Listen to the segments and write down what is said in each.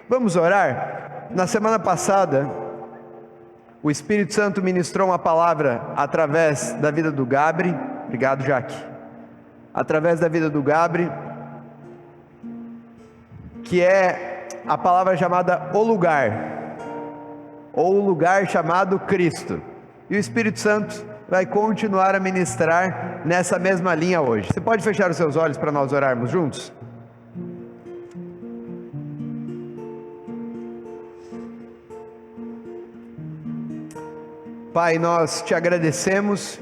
Vamos orar? Na semana passada, o Espírito Santo ministrou uma palavra através da vida do Gabri. Obrigado, Jaque. Através da vida do Gabri, que é a palavra chamada O Lugar, ou o lugar chamado Cristo. E o Espírito Santo vai continuar a ministrar nessa mesma linha hoje. Você pode fechar os seus olhos para nós orarmos juntos? Pai, nós te agradecemos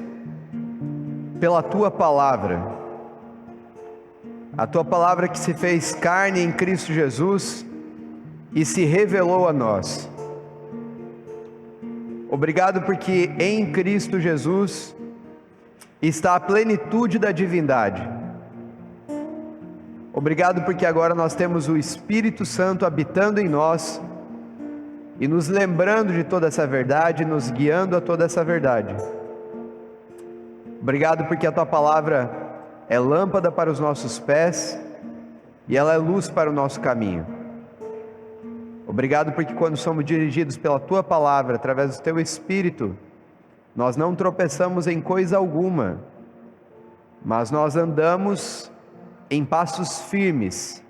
pela Tua Palavra, a Tua Palavra que se fez carne em Cristo Jesus e se revelou a nós. Obrigado porque em Cristo Jesus está a plenitude da divindade. Obrigado porque agora nós temos o Espírito Santo habitando em nós e nos lembrando de toda essa verdade, nos guiando a toda essa verdade. Obrigado porque a Tua Palavra é lâmpada para os nossos pés e ela é luz para o nosso caminho. Obrigado porque quando somos dirigidos pela Tua Palavra, através do Teu Espírito, nós não tropeçamos em coisa alguma, mas nós andamos em passos firmes,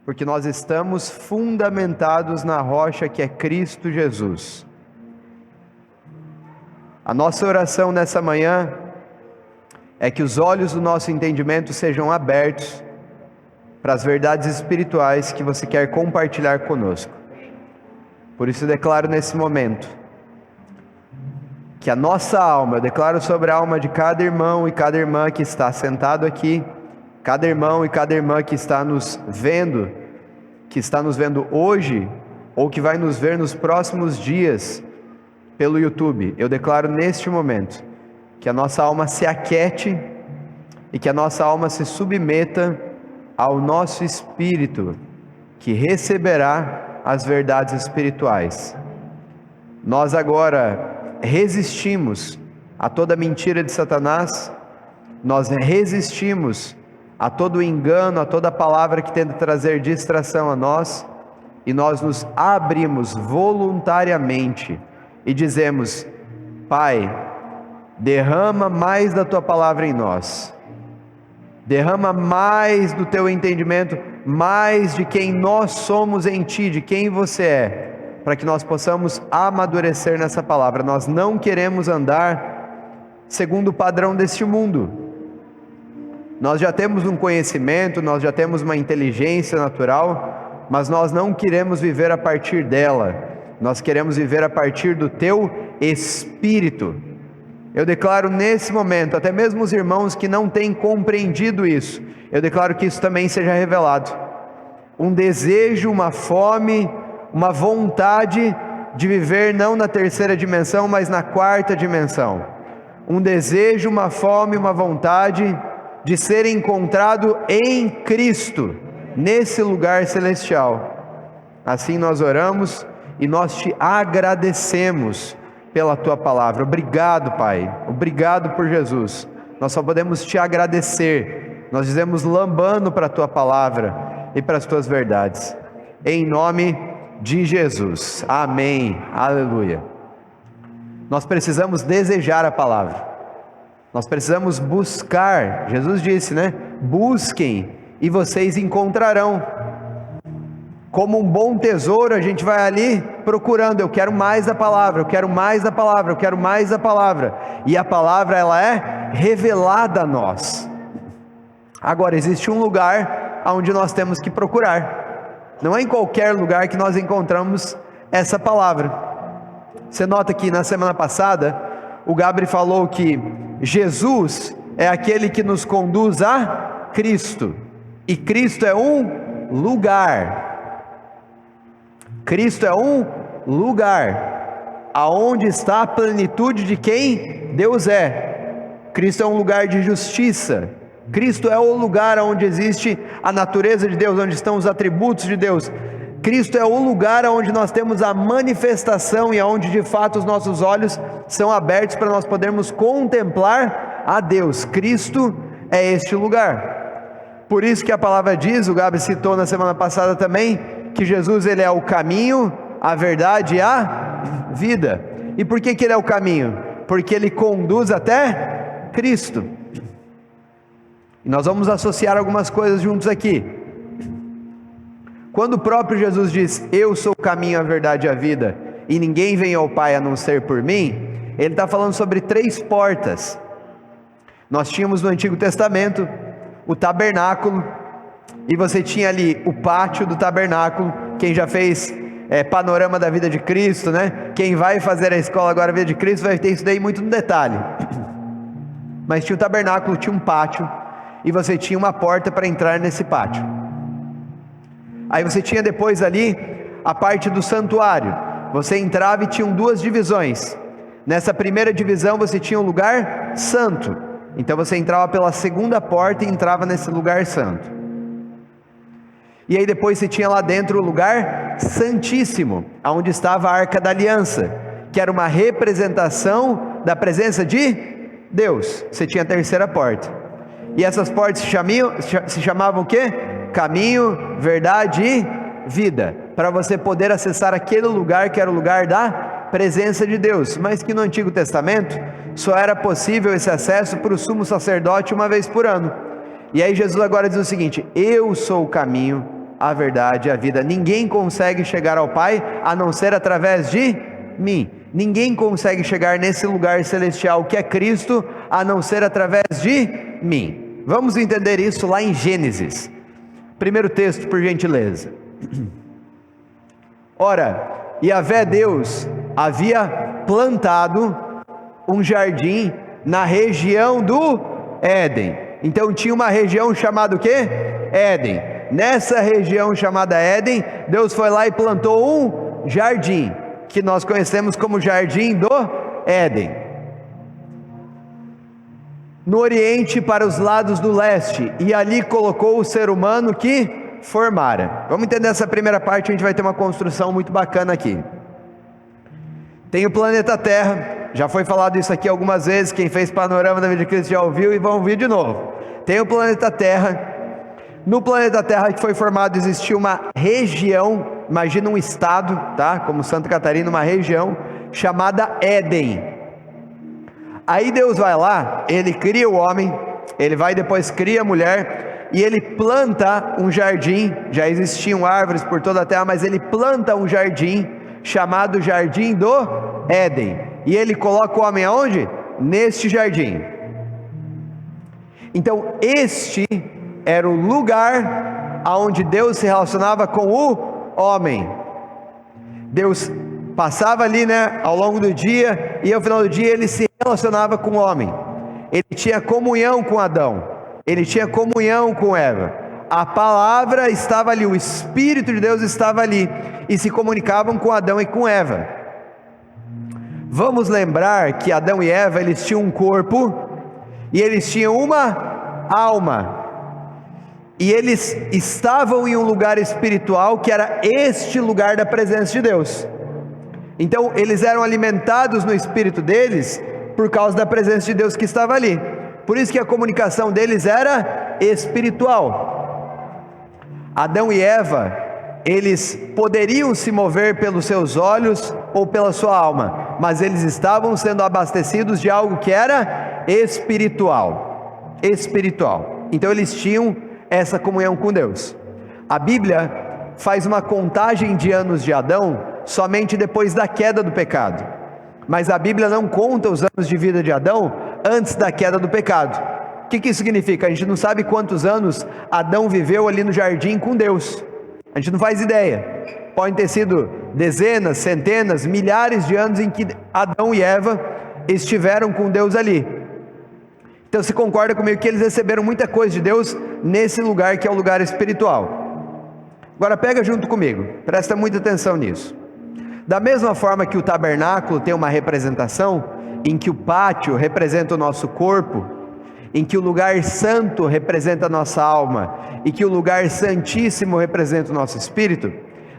porque nós estamos fundamentados na rocha que é Cristo Jesus. A nossa oração nessa manhã é que os olhos do nosso entendimento sejam abertos para as verdades espirituais que você quer compartilhar conosco. Por isso eu declaro nesse momento que a nossa alma, eu declaro sobre a alma de cada irmão e cada irmã que está sentado aqui, cada irmão e cada irmã que está nos vendo hoje, ou que vai nos ver nos próximos dias pelo YouTube, eu declaro neste momento que a nossa alma se aquiete e que a nossa alma se submeta ao nosso espírito, que receberá as verdades espirituais. Nós agora resistimos a toda mentira de Satanás, nós resistimos a todo engano, a toda palavra que tenta trazer distração a nós, e nós nos abrimos voluntariamente e dizemos: Pai, derrama mais da Tua Palavra em nós, derrama mais do Teu entendimento, mais de quem nós somos em Ti, de quem Você é, para que nós possamos amadurecer nessa palavra. Nós não queremos andar segundo o padrão deste mundo. Nós já temos um conhecimento, nós já temos uma inteligência natural, mas nós não queremos viver a partir dela, nós queremos viver a partir do Teu Espírito. Eu declaro nesse momento, até mesmo os irmãos que não têm compreendido isso, eu declaro que isso também seja revelado. Um desejo, uma fome, uma vontade de viver não na terceira dimensão, mas na quarta dimensão. Um desejo, uma fome, uma vontade de ser encontrado em Cristo, nesse lugar celestial. Assim nós oramos e nós Te agradecemos pela Tua Palavra. Obrigado, Pai, obrigado por Jesus. Nós só podemos Te agradecer. Nós dizemos lambando para a Tua Palavra e para as Tuas verdades, em nome de Jesus, amém, aleluia. Nós precisamos desejar a palavra, nós precisamos buscar. Jesus disse, né? Busquem e vocês encontrarão. Como um bom tesouro, a gente vai ali procurando. Eu quero mais da palavra, eu quero mais da palavra, eu quero mais da palavra. E a palavra, ela é revelada a nós. Agora, existe um lugar onde nós temos que procurar. Não é em qualquer lugar que nós encontramos essa palavra. Você nota que na semana passada, o Gabriel falou que Jesus é aquele que nos conduz a Cristo. E Cristo é um lugar. Cristo é um lugar aonde está a plenitude de quem Deus é. Cristo é um lugar de justiça. Cristo é o lugar onde existe a natureza de Deus, onde estão os atributos de Deus. Cristo é o lugar onde nós temos a manifestação e onde de fato os nossos olhos são abertos para nós podermos contemplar a Deus. Cristo é este lugar. Por isso que a palavra diz, o Gabi citou na semana passada também, que Jesus ele é o caminho, a verdade e a vida. E por que ele é o caminho? Porque ele conduz até Cristo. E nós vamos associar algumas coisas juntos aqui. Quando o próprio Jesus diz, eu sou o caminho, a verdade e a vida, e ninguém vem ao Pai a não ser por mim, ele está falando sobre 3 portas. Nós tínhamos no Antigo Testamento o tabernáculo, e você tinha ali o pátio do tabernáculo. Quem já fez panorama da vida de Cristo, né? Quem vai fazer a escola agora, a vida de Cristo, vai ter isso daí muito no detalhe. Mas tinha o tabernáculo, tinha um pátio, e você tinha uma porta para entrar nesse pátio. Aí você tinha depois ali a parte do santuário. Você entrava e tinham 2 divisões. Nessa primeira divisão você tinha um lugar santo. Então você entrava pela segunda porta e entrava nesse lugar santo. E aí depois você tinha lá dentro o lugar santíssimo, onde estava a Arca da Aliança, que era uma representação da presença de Deus. Você tinha a terceira porta. E essas portas se chamavam o quê? Caminho, verdade e vida. Para você poder acessar aquele lugar que era o lugar da presença de Deus. Mas que no Antigo Testamento só era possível esse acesso para o sumo sacerdote uma vez por ano. E aí Jesus agora diz o seguinte: eu sou o caminho, a verdade e a vida. Ninguém consegue chegar ao Pai a não ser através de mim. Ninguém consegue chegar nesse lugar celestial que é Cristo a não ser através de mim. Vamos entender isso lá em Gênesis. Primeiro texto, por gentileza. Ora, Yahvé Deus havia plantado um jardim na região do Éden. Então tinha uma região chamada o quê? Éden. Nessa região chamada Éden, Deus foi lá e plantou um jardim, que nós conhecemos como Jardim do Éden. No Oriente, para os lados do leste, e ali colocou o ser humano que formara. Vamos entender essa primeira parte, a gente vai ter uma construção muito bacana aqui. Tem o planeta Terra, já foi falado isso aqui algumas vezes, quem fez panorama da vida de Cristo já ouviu e vão ouvir de novo. Tem o planeta Terra. No planeta Terra que foi formado existia uma região, imagina um estado, tá? Como Santa Catarina, uma região chamada Éden. Aí Deus vai lá, Ele cria o homem, Ele vai depois cria a mulher, e Ele planta um jardim. Já existiam árvores por toda a terra, mas Ele planta um jardim, chamado Jardim do Éden, e Ele coloca o homem aonde? Neste jardim. Então este era o lugar aonde Deus se relacionava com o homem. Deus passava ali, né, ao longo do dia, e ao final do dia Ele se relacionava com o homem. Ele tinha comunhão com Adão, Ele tinha comunhão com Eva. A palavra estava ali, o Espírito de Deus estava ali, e se comunicavam com Adão e com Eva. Vamos lembrar que Adão e Eva, eles tinham um corpo, e eles tinham uma alma, e eles estavam em um lugar espiritual, que era este lugar da presença de Deus. Então eles eram alimentados no espírito deles, por causa da presença de Deus que estava ali. Por isso que a comunicação deles era espiritual. Adão e Eva, eles poderiam se mover pelos seus olhos ou pela sua alma, mas eles estavam sendo abastecidos de algo que era espiritual. Então eles tinham essa comunhão com Deus. A Bíblia faz uma contagem de anos de Adão somente depois da queda do pecado, mas a Bíblia não conta os anos de vida de Adão antes da queda do pecado. O que isso significa? A gente não sabe quantos anos Adão viveu ali no jardim com Deus. A gente não faz ideia. Podem ter sido dezenas, centenas, milhares de anos em que Adão e Eva estiveram com Deus ali. Então você concorda comigo que eles receberam muita coisa de Deus nesse lugar que é o lugar espiritual. Agora pega junto comigo, presta muita atenção nisso. Da mesma forma que o tabernáculo tem uma representação, em que o pátio representa o nosso corpo, em que o lugar santo representa a nossa alma, e que o lugar santíssimo representa o nosso espírito,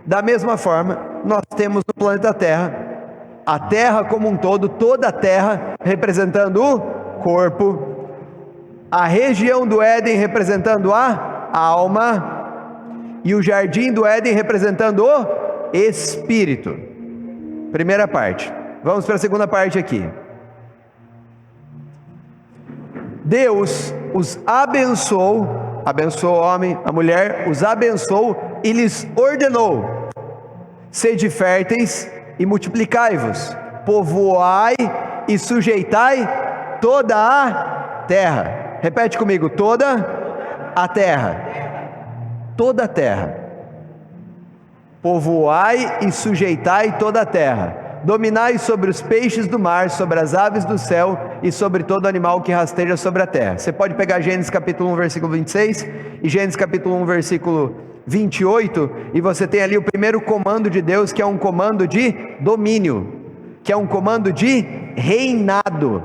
da mesma forma, nós temos no planeta Terra, a Terra como um todo, toda a Terra representando o corpo, a região do Éden representando a alma, e o jardim do Éden representando o Espírito. Primeira parte. Vamos para a segunda parte aqui. Deus os abençoou o homem, a mulher, os abençoou e lhes ordenou: sede férteis e multiplicai-vos, povoai e sujeitai toda a terra. Repete comigo: toda a terra. Toda a terra. Povoai e sujeitai toda a terra. Dominai sobre os peixes do mar, sobre as aves do céu e sobre todo animal que rasteja sobre a terra. Você pode pegar Gênesis capítulo 1, versículo 26 e Gênesis capítulo 1, versículo 28, e você tem ali o primeiro comando de Deus, que é um comando de domínio, que é um comando de reinado.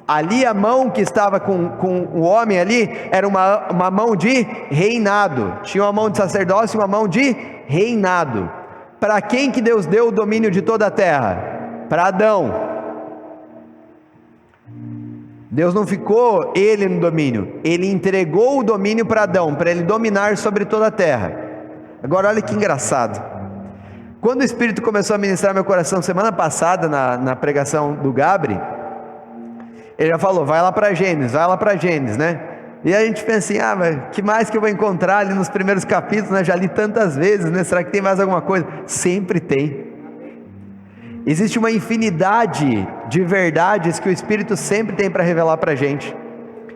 Ali a mão que estava com o homem ali, era uma mão de reinado. Tinha uma mão de sacerdócio e uma mão de reinado. Para quem que Deus deu o domínio de toda a terra? Para Adão. Deus não ficou ele no domínio, ele entregou o domínio para Adão, para ele dominar sobre toda a terra. Agora olha que engraçado. Quando o Espírito começou a ministrar meu coração semana passada, na pregação do Gabri, ele já falou: vai lá para Gênesis, né? E a gente pensa assim: mas que mais que eu vou encontrar ali nos primeiros capítulos, né? Já li tantas vezes, né? Será que tem mais alguma coisa? Sempre tem. Existe uma infinidade de verdades que o Espírito sempre tem para revelar para a gente.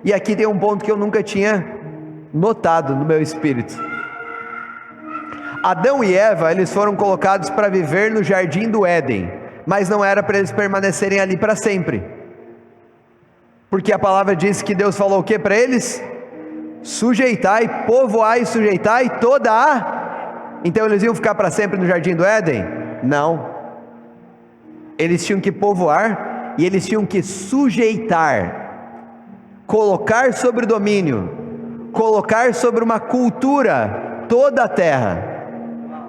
E aqui tem um ponto que eu nunca tinha notado no meu espírito. Adão e Eva, eles foram colocados para viver no jardim do Éden, mas não era para eles permanecerem ali para sempre. Porque a palavra diz que Deus falou o que para eles? Sujeitai, povoai e sujeitai toda a... Então eles iam ficar para sempre no jardim do Éden? Não. Eles tinham que povoar e eles tinham que sujeitar, colocar sobre domínio, colocar sobre uma cultura toda a terra.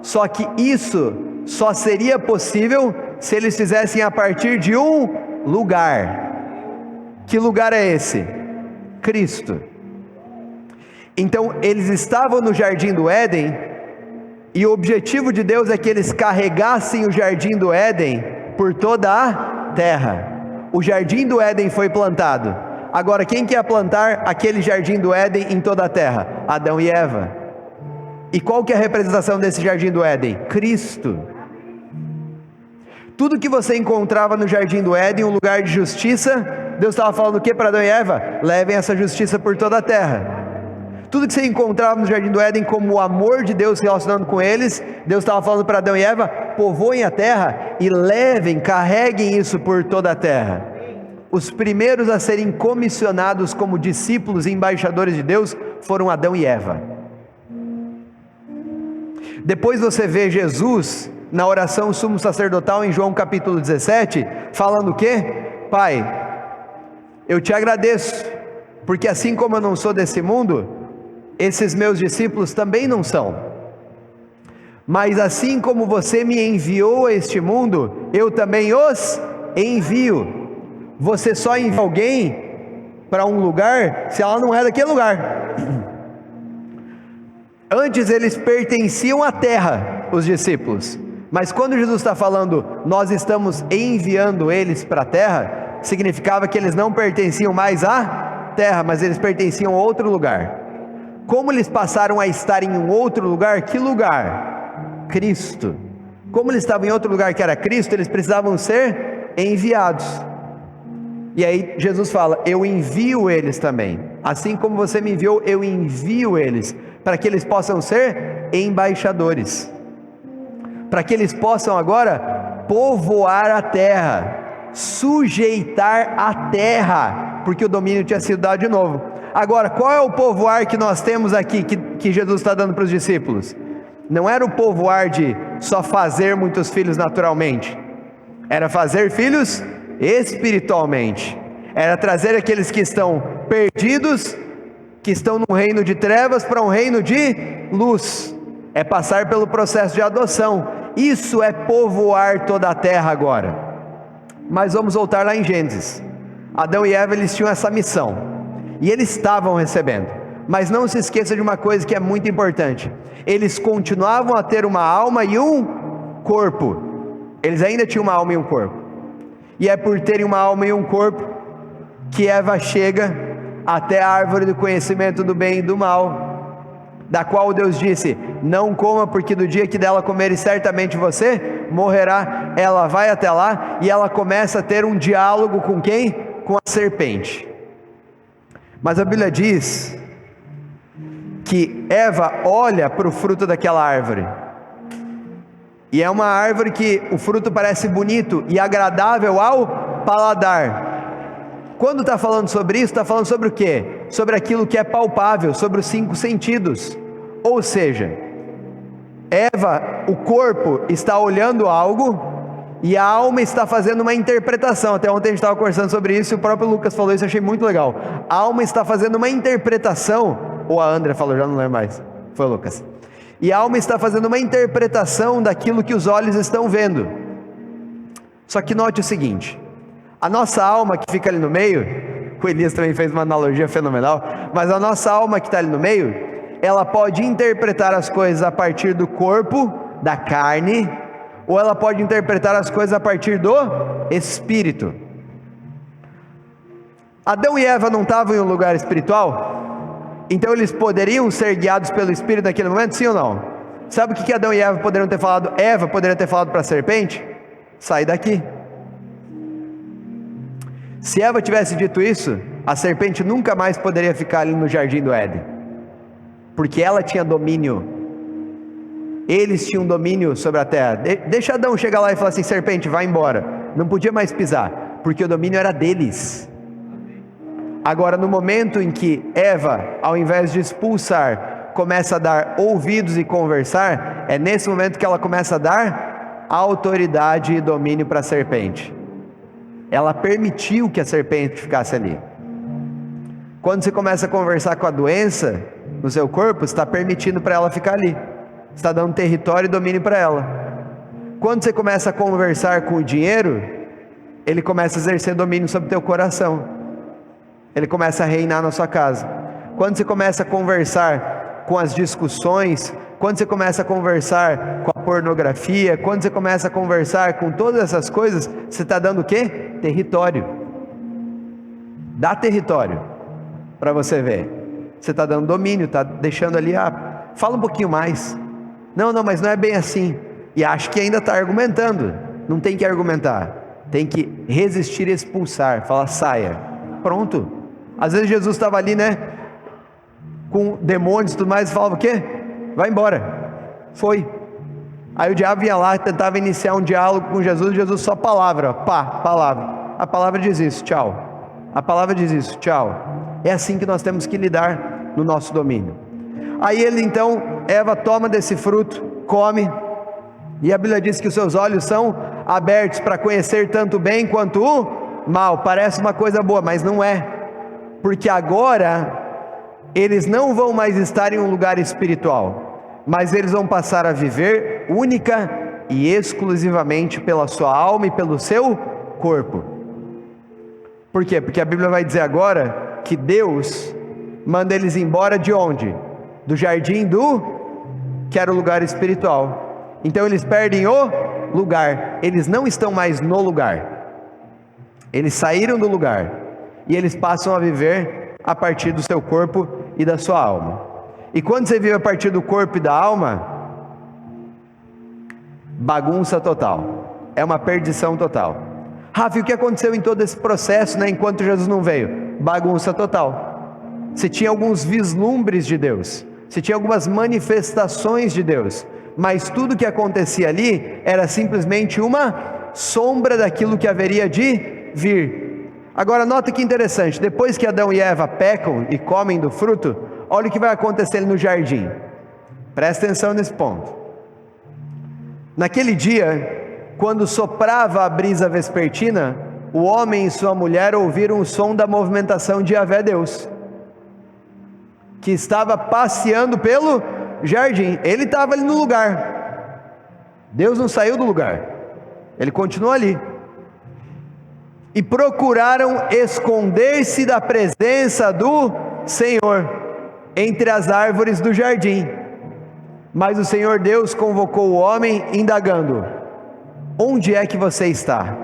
Só que isso só seria possível se eles fizessem a partir de um lugar. Que lugar é esse? Cristo. Então eles estavam no jardim do Éden, e o objetivo de Deus é que eles carregassem o jardim do Éden por toda a terra. O jardim do Éden foi plantado. Agora quem quer plantar aquele jardim do Éden em toda a terra? Adão e Eva. E qual que é a representação desse jardim do Éden? Cristo. Tudo que você encontrava no jardim do Éden, um lugar de justiça, Deus estava falando o que para Adão e Eva? Levem essa justiça por toda a terra. Tudo que você encontrava no jardim do Éden como o amor de Deus se relacionando com eles, Deus estava falando para Adão e Eva: povoem a terra e levem, carreguem isso por toda a terra. Os primeiros a serem comissionados como discípulos e embaixadores de Deus foram Adão e Eva. Depois você vê Jesus na oração sumo sacerdotal em João capítulo 17, falando o quê? Pai, eu te agradeço, porque assim como eu não sou desse mundo, esses meus discípulos também não são. Mas assim como você me enviou a este mundo, eu também os envio. Você só envia alguém para um lugar se ela não é daquele lugar. Antes eles pertenciam à terra, os discípulos. Mas quando Jesus está falando, nós estamos enviando eles para a terra, significava que eles não pertenciam mais à terra, mas eles pertenciam a outro lugar. Como eles passaram a estar em um outro lugar? Que lugar? Cristo. Como eles estavam em outro lugar que era Cristo, eles precisavam ser enviados. E aí Jesus fala: eu envio eles também. Assim como você me enviou, eu envio eles, para que eles possam ser embaixadores, para que eles possam agora povoar a terra, sujeitar a terra, porque o domínio tinha sido dado de novo. Agora, qual é o povoar que nós temos aqui, que Jesus está dando para os discípulos? Não era o povoar de só fazer muitos filhos naturalmente, era fazer filhos espiritualmente, era trazer aqueles que estão perdidos, que estão no reino de trevas, para um reino de luz. É passar pelo processo de adoção. Isso é povoar toda a terra agora. Mas vamos voltar lá em Gênesis. Adão e Eva, eles tinham essa missão, e eles estavam recebendo. Mas não se esqueça de uma coisa que é muito importante: eles continuavam a ter uma alma e um corpo. Eles ainda tinham uma alma e um corpo. E é por terem uma alma e um corpo que Eva chega até a árvore do conhecimento do bem e do mal, da qual Deus disse: não coma, porque do dia que dela comeres certamente você morrerá. Ela vai até lá e ela começa a ter um diálogo com quem? Com a serpente. Mas a Bíblia diz que Eva olha para o fruto daquela árvore, e é uma árvore que o fruto parece bonito e agradável ao paladar. Quando está falando sobre isso, está falando sobre o quê? Sobre aquilo que é palpável, sobre os 5 sentidos. Ou seja, Eva, o corpo está olhando algo e a alma está fazendo uma interpretação. Até ontem a gente estava conversando sobre isso e o próprio Lucas falou isso, eu achei muito legal. A alma está fazendo uma interpretação, ou a André falou, já não lembro mais, foi o Lucas. E a alma está fazendo uma interpretação daquilo que os olhos estão vendo. Só que note o seguinte: a nossa alma que fica ali no meio, o Elias também fez uma analogia fenomenal, mas a nossa alma que está ali no meio, ela pode interpretar as coisas a partir do corpo, da carne, ou ela pode interpretar as coisas a partir do espírito. Adão e Eva não estavam em um lugar espiritual? Então eles poderiam ser guiados pelo Espírito naquele momento, sim ou não? Sabe o que Adão e Eva poderiam ter falado? Eva poderia ter falado para a serpente: sai daqui. Se Eva tivesse dito isso, a serpente nunca mais poderia ficar ali no jardim do Éden, porque ela tinha domínio. Eles tinham domínio sobre a terra. Deixa Adão chegar lá e falar assim: serpente, vai embora. Não podia mais pisar, porque o domínio era deles. Agora, no momento em que Eva, ao invés de expulsar, começa a dar ouvidos e conversar, é nesse momento que ela começa a dar autoridade e domínio para a serpente. Ela permitiu que a serpente ficasse ali. Quando você começa a conversar com a doença no seu corpo, você está permitindo para ela ficar ali, você está dando território e domínio para ela. Quando você começa a conversar com o dinheiro, ele começa a exercer domínio sobre o teu coração, ele começa a reinar na sua casa. Quando você começa a conversar com as discussões, quando você começa a conversar com a pornografia, quando você começa a conversar com todas essas coisas, você está dando o quê? Território. Dá território para você ver. Você está dando domínio, está deixando ali, fala um pouquinho mais. Não, mas não é bem assim. E acho que ainda está argumentando. Não tem que argumentar, tem que resistir e expulsar. Fala: saia. Pronto. Às vezes Jesus estava ali, com demônios e tudo mais, e falava o quê? Vai embora. Foi. Aí o diabo vinha lá e tentava iniciar um diálogo com Jesus. Jesus só palavra, palavra. A palavra diz isso, tchau. A palavra diz isso, tchau. É assim que nós temos que lidar no nosso domínio. Aí Eva toma desse fruto, come, e a Bíblia diz que os seus olhos são abertos para conhecer tanto o bem quanto o mal. Parece uma coisa boa, mas não é. Porque agora eles não vão mais estar em um lugar espiritual, mas eles vão passar a viver única e exclusivamente pela sua alma e pelo seu corpo. Por quê? Porque a Bíblia vai dizer agora que Deus manda eles embora de onde? Do jardim que era o lugar espiritual. Então eles perdem o lugar, eles não estão mais no lugar, eles saíram do lugar. E eles passam a viver a partir do seu corpo e da sua alma. E quando você vive a partir do corpo e da alma, bagunça total, é uma perdição total. Rafa, e o que aconteceu em todo esse processo, enquanto Jesus não veio? Bagunça total. Você tinha alguns vislumbres de Deus, você tinha algumas manifestações de Deus, mas tudo que acontecia ali era simplesmente uma sombra daquilo que haveria de vir. Agora nota que interessante, depois que Adão e Eva pecam e comem do fruto, olha o que vai acontecer ali no jardim. Presta atenção nesse ponto. Naquele dia, quando soprava a brisa vespertina, o homem e sua mulher ouviram o som da movimentação de Yahvé Deus, que estava passeando pelo jardim. Ele estava ali no lugar, Deus não saiu do lugar, ele continuou ali. E procuraram esconder-se da presença do Senhor. entre as árvores do jardim. Mas o Senhor Deus convocou o homem, indagando: onde é que você está?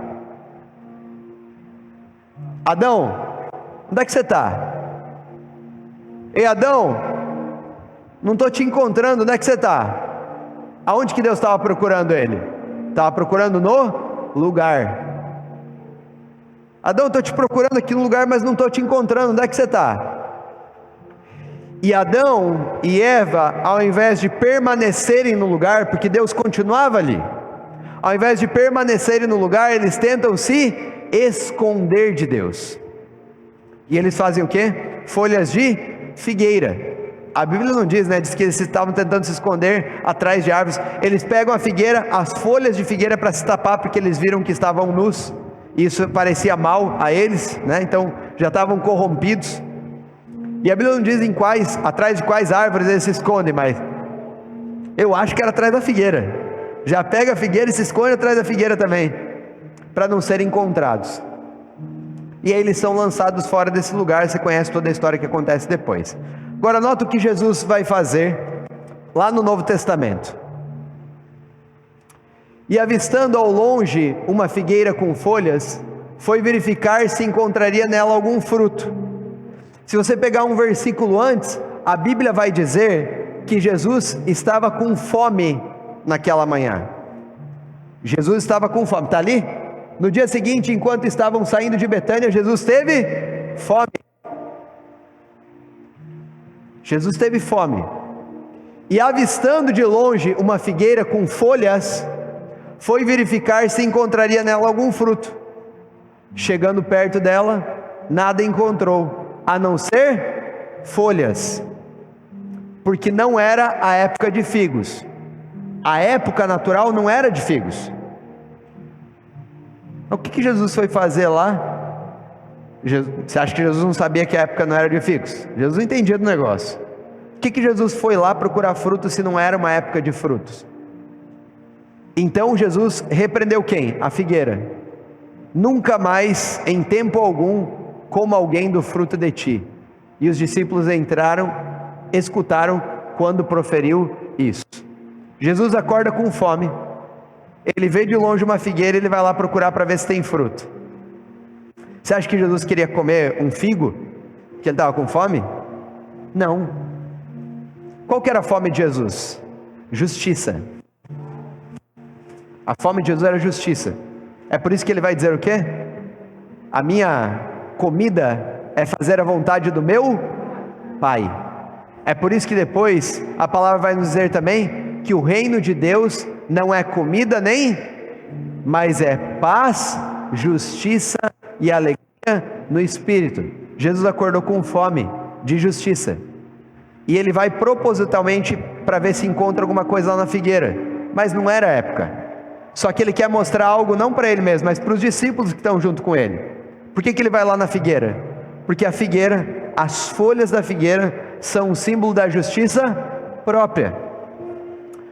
Adão, onde é que você está? Ei, Adão, não estou te encontrando, onde é que você está? Aonde que Deus estava procurando ele? Estava procurando no lugar. Adão, estou te procurando aqui no lugar, mas não estou te encontrando, onde é que você está? E Adão e Eva, ao invés de permanecerem no lugar, porque Deus continuava ali, ao invés de permanecerem no lugar, eles tentam se esconder de Deus. E eles fazem o quê? Folhas de figueira. A Bíblia não diz, né? Diz que eles estavam tentando se esconder atrás de árvores. Eles pegam a figueira, as folhas de figueira para se tapar, porque eles viram que estavam nus. Isso parecia mal a eles, né? Então já estavam corrompidos. E a Bíblia não diz atrás de quais árvores eles se escondem, mas eu acho que era atrás da figueira. Já pega a figueira e se esconde atrás da figueira também, para não serem encontrados. E aí eles são lançados fora desse lugar. Você conhece toda a história que acontece depois. Agora nota o que Jesus vai fazer lá no Novo Testamento. E avistando ao longe uma figueira com folhas, foi verificar se encontraria nela algum fruto. Se você pegar um versículo antes, a Bíblia vai dizer que Jesus estava com fome naquela manhã. Jesus estava com fome, está ali? No dia seguinte, enquanto estavam saindo de Betânia, Jesus teve fome. Jesus teve fome. E avistando de longe uma figueira com folhas, foi verificar se encontraria nela algum fruto. Chegando perto dela, nada encontrou, a não ser folhas, porque não era a época de figos. A época natural não era de figos. O que Jesus foi fazer lá? Você acha que Jesus não sabia que a época não era de figos? Jesus entendia do negócio. O que Jesus foi lá procurar frutos se não era uma época de frutos? Então Jesus repreendeu quem? A figueira. Nunca mais, em tempo algum, coma alguém do fruto de ti. E os discípulos entraram, escutaram quando proferiu isso. Jesus acorda com fome. Ele vê de longe uma figueira, ele vai lá procurar para ver se tem fruto. Você acha que Jesus queria comer um figo? Que ele estava com fome? Não. Qual que era a fome de Jesus? Justiça. A fome de Jesus era justiça. É por isso que ele vai dizer o quê? A minha comida é fazer a vontade do meu Pai. É por isso que depois a palavra vai nos dizer também que o reino de Deus não é comida nem, mas é paz, justiça e alegria no Espírito. Jesus acordou com fome de justiça. E ele vai propositalmente para ver se encontra alguma coisa lá na figueira. Mas não era a época. Só que ele quer mostrar algo não para ele mesmo, mas para os discípulos que estão junto com ele. Por que ele vai lá na figueira? Porque a figueira, as folhas da figueira são um símbolo da justiça própria.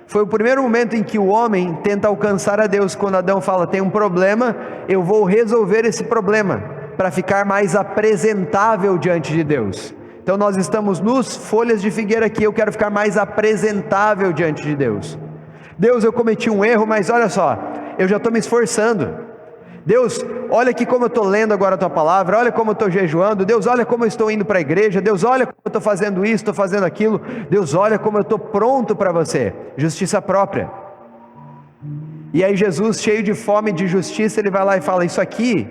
Foi o primeiro momento em que o homem tenta alcançar a Deus, quando Adão fala: tem um problema, eu vou resolver esse problema, para ficar mais apresentável diante de Deus. Então nós estamos nos folhas de figueira aqui, eu quero ficar mais apresentável diante de Deus. Deus, eu cometi um erro, mas olha só, eu já estou me esforçando. Deus, olha aqui como eu estou lendo agora a tua palavra, olha como eu estou jejuando. Deus, olha como eu estou indo para a igreja. Deus, olha como eu estou fazendo isso, estou fazendo aquilo. Deus, olha como eu estou pronto para você. Justiça própria. E aí Jesus, cheio de fome de justiça, ele vai lá e fala: isso aqui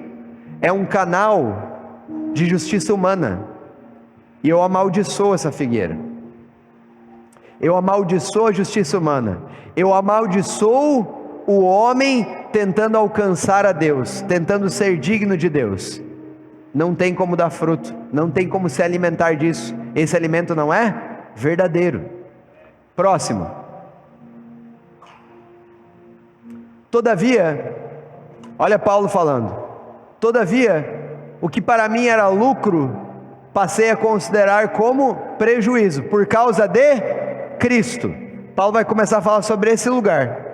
é um canal de justiça humana, e eu amaldiçoo essa figueira. Eu amaldiçoo a justiça humana. Eu amaldiçoo o homem tentando alcançar a Deus, tentando ser digno de Deus. Não tem como dar fruto, não tem como se alimentar disso. Esse alimento não é verdadeiro. Próximo. Todavia, olha Paulo falando: todavia, o que para mim era lucro, passei a considerar como prejuízo, por causa de Cristo. Paulo vai começar a falar sobre esse lugar.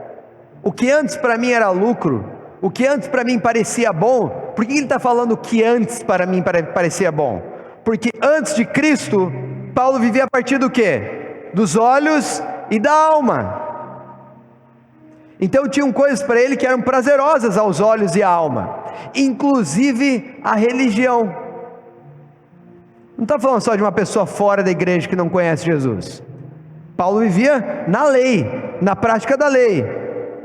O que antes para mim era lucro, o que antes para mim parecia bom. Por que ele está falando que antes para mim parecia bom? Porque antes de Cristo, Paulo vivia a partir do quê? Dos olhos e da alma. Então tinham coisas para ele que eram prazerosas aos olhos e à alma, inclusive a religião. Não está falando só de uma pessoa fora da igreja que não conhece Jesus. Paulo vivia na lei, na prática da lei.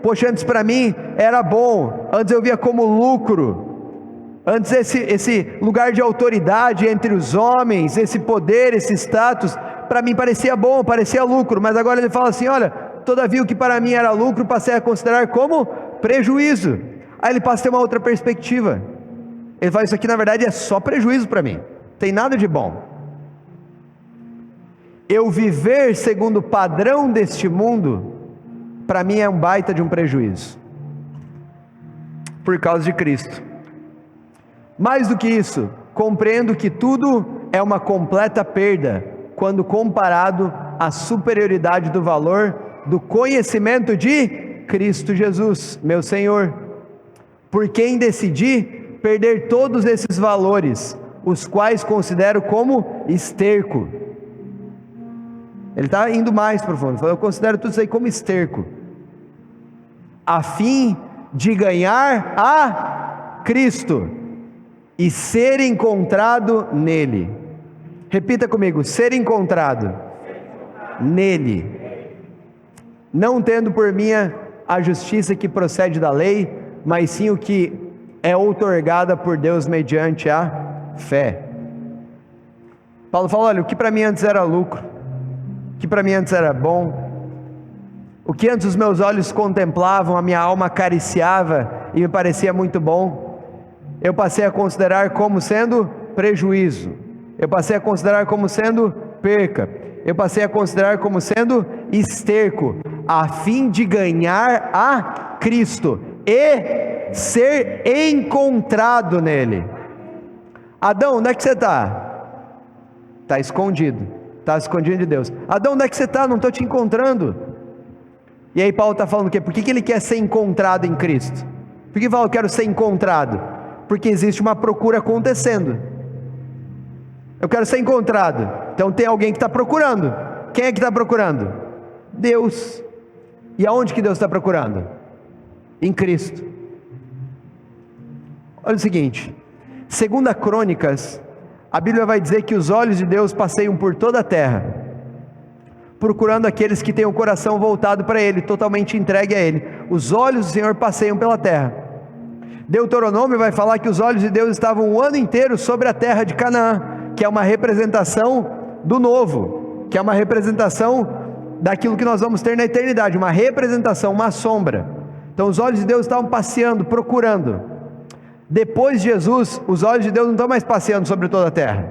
Poxa, antes para mim era bom, antes eu via como lucro, antes esse lugar de autoridade entre os homens, esse poder, esse status, para mim parecia bom, parecia lucro, mas agora ele fala assim, olha, todavia o que para mim era lucro, passei a considerar como prejuízo. Aí ele passa a ter uma outra perspectiva, ele fala, isso aqui na verdade é só prejuízo para mim, não tem nada de bom. Eu viver segundo o padrão deste mundo, para mim é um baita de um prejuízo, por causa de Cristo. Mais do que isso, compreendo que tudo é uma completa perda, quando comparado à superioridade do valor do conhecimento de Cristo Jesus, meu Senhor, por quem decidi perder todos esses valores, os quais considero como esterco. Ele está indo mais profundo, eu considero tudo isso aí como esterco, a fim de ganhar a Cristo e ser encontrado nele. Repita comigo, ser encontrado nele, não tendo por minha a justiça que procede da lei, mas sim o que é outorgada por Deus mediante a fé. Paulo fala, olha, o que para mim antes era lucro, o que para mim antes era bom, o que antes os meus olhos contemplavam, a minha alma acariciava e me parecia muito bom, eu passei a considerar como sendo prejuízo, eu passei a considerar como sendo perca, eu passei a considerar como sendo esterco, a fim de ganhar a Cristo e ser encontrado nele. Adão, onde é que você está? Está escondido, está escondido de Deus. Adão, onde é que você está? Não estou te encontrando. E aí Paulo está falando o quê? Por que ele quer ser encontrado em Cristo? Por que Paulo quer ser encontrado? Porque existe uma procura acontecendo. Eu quero ser encontrado, então tem alguém que está procurando. Quem é que está procurando? Deus. E aonde que Deus está procurando? Em Cristo. Olha o seguinte, segundo Crônicas, a Bíblia vai dizer que os olhos de Deus passeiam por toda a terra, procurando aqueles que têm o coração voltado para Ele, totalmente entregue a Ele. Os olhos do Senhor passeiam pela terra. Deuteronômio vai falar que os olhos de Deus estavam o ano inteiro sobre a terra de Canaã, que é uma representação do novo, que é uma representação daquilo que nós vamos ter na eternidade, uma representação, uma sombra. Então os olhos de Deus estavam passeando, procurando. Depois de Jesus, os olhos de Deus não estão mais passeando sobre toda a terra,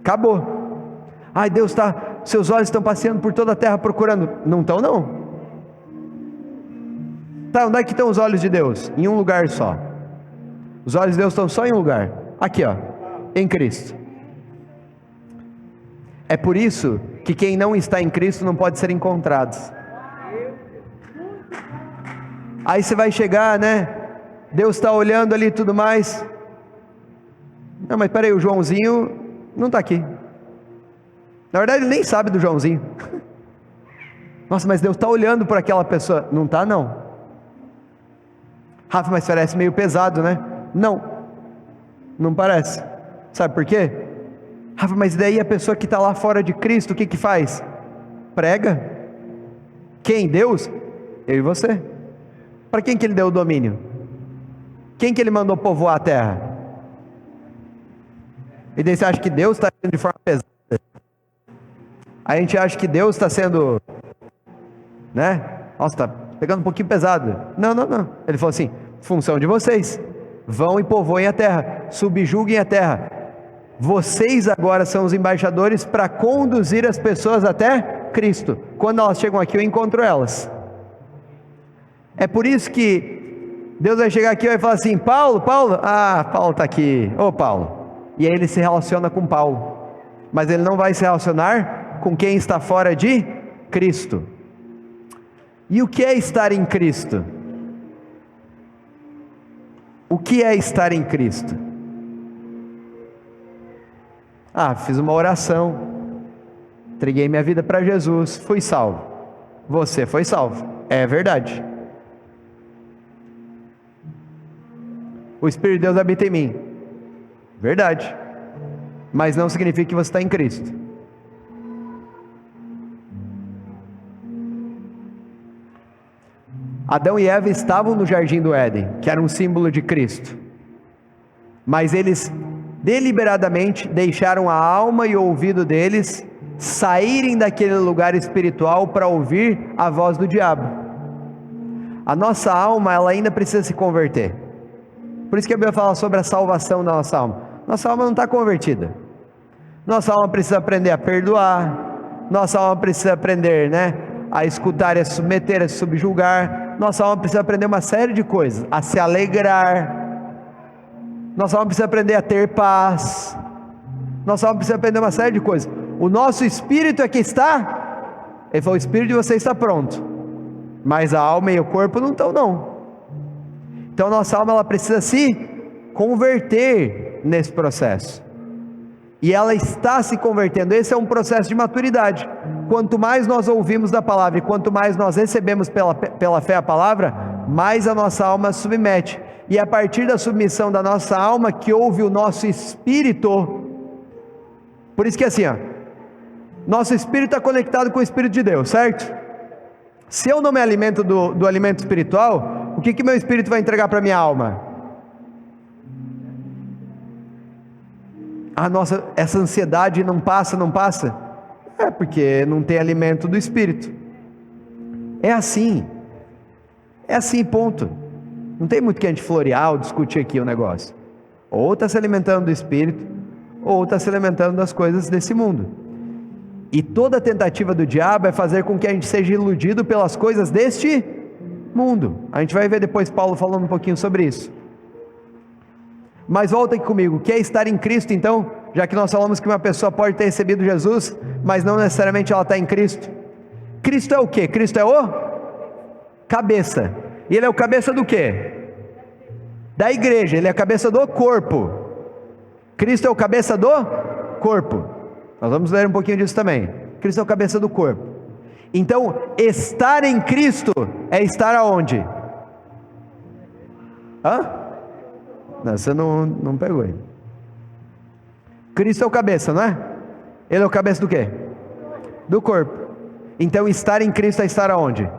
acabou. Ai, Deus está, seus olhos estão passeando por toda a terra procurando. Não estão não. Tá, onde é que estão os olhos de Deus? Em um lugar só. Os olhos de Deus estão só em um lugar, aqui ó, em Cristo. É por isso que quem não está em Cristo não pode ser encontrado. Aí você vai chegar, né? Deus está olhando ali e tudo mais. Não, mas peraí, o Joãozinho não está aqui. Na verdade ele nem sabe do Joãozinho. Nossa, mas Deus está olhando por aquela pessoa. Não está não. Rafa, mas parece meio pesado, né? Não, não parece. Sabe por quê? Rafa, mas daí a pessoa que está lá fora de Cristo, o que faz? Prega. Quem? Deus? Eu e você. Para quem que Ele deu o domínio? Quem que Ele mandou povoar a terra? E daí você acha que Deus está sendo de forma pesada? A gente acha que Deus está sendo, né? Nossa, está pegando um pouquinho pesado. Não. Ele falou assim, função de vocês. Vão e povoem a terra, subjuguem a terra. Vocês agora são os embaixadores para conduzir as pessoas até Cristo. Quando elas chegam aqui, eu encontro elas. É por isso que Deus vai chegar aqui e vai falar assim, Paulo, Paulo está aqui, ô Paulo. E aí ele se relaciona com Paulo, mas ele não vai se relacionar com quem está fora de Cristo. E o que é estar em Cristo? O que é estar em Cristo? Fiz uma oração, entreguei minha vida para Jesus, fui salvo. Você foi salvo, é verdade. O Espírito de Deus habita em mim, verdade. Mas não significa que você está em Cristo. Adão e Eva estavam no jardim do Éden, que era um símbolo de Cristo. Mas eles deliberadamente deixaram a alma e o ouvido deles saírem daquele lugar espiritual para ouvir a voz do diabo. A nossa alma, ela ainda precisa se converter. Por isso que a Bíblia fala sobre a salvação da nossa alma. Nossa alma não está convertida. Nossa alma precisa aprender a perdoar. Nossa alma precisa aprender, a escutar e a submeter, a se subjugar. Nossa alma precisa aprender uma série de coisas. A se alegrar. Nossa alma precisa aprender a ter paz. Nossa alma precisa aprender uma série de coisas. O nosso espírito é que está. Ele falou: o espírito de você está pronto, mas a alma e o corpo não estão, não. Então a nossa alma, ela precisa se converter nesse processo. E ela está se convertendo. Esse é um processo de maturidade. Quanto mais nós ouvimos da palavra e quanto mais nós recebemos pela fé a palavra, mais a nossa alma submete. E a partir da submissão da nossa alma que ouve o nosso espírito. Por isso que assim, nosso espírito está conectado com o Espírito de Deus, certo? Se eu não me alimento do alimento espiritual, o que meu espírito vai entregar para minha alma? Essa ansiedade não passa? É porque não tem alimento do espírito. É assim, ponto. Não tem muito que a gente florear ou discutir aqui o negócio. Ou está se alimentando do espírito, ou está se alimentando das coisas desse mundo. E toda tentativa do diabo é fazer com que a gente seja iludido pelas coisas deste mundo. A gente vai ver depois Paulo falando um pouquinho sobre isso. Mas volta aqui comigo, o que é estar em Cristo então? Já que nós falamos que uma pessoa pode ter recebido Jesus, mas não necessariamente ela está em Cristo. Cristo é o quê? Cristo é o cabeça. E Ele é o cabeça do quê? Da igreja. Ele é a cabeça do corpo. Cristo é o cabeça do corpo. Nós vamos ler um pouquinho disso também. Cristo é o cabeça do corpo. Então, estar em Cristo é estar aonde? Não, você não pegou ele. Cristo é o cabeça, não é? Ele é o cabeça do quê? Do corpo. Então, estar em Cristo é estar aonde?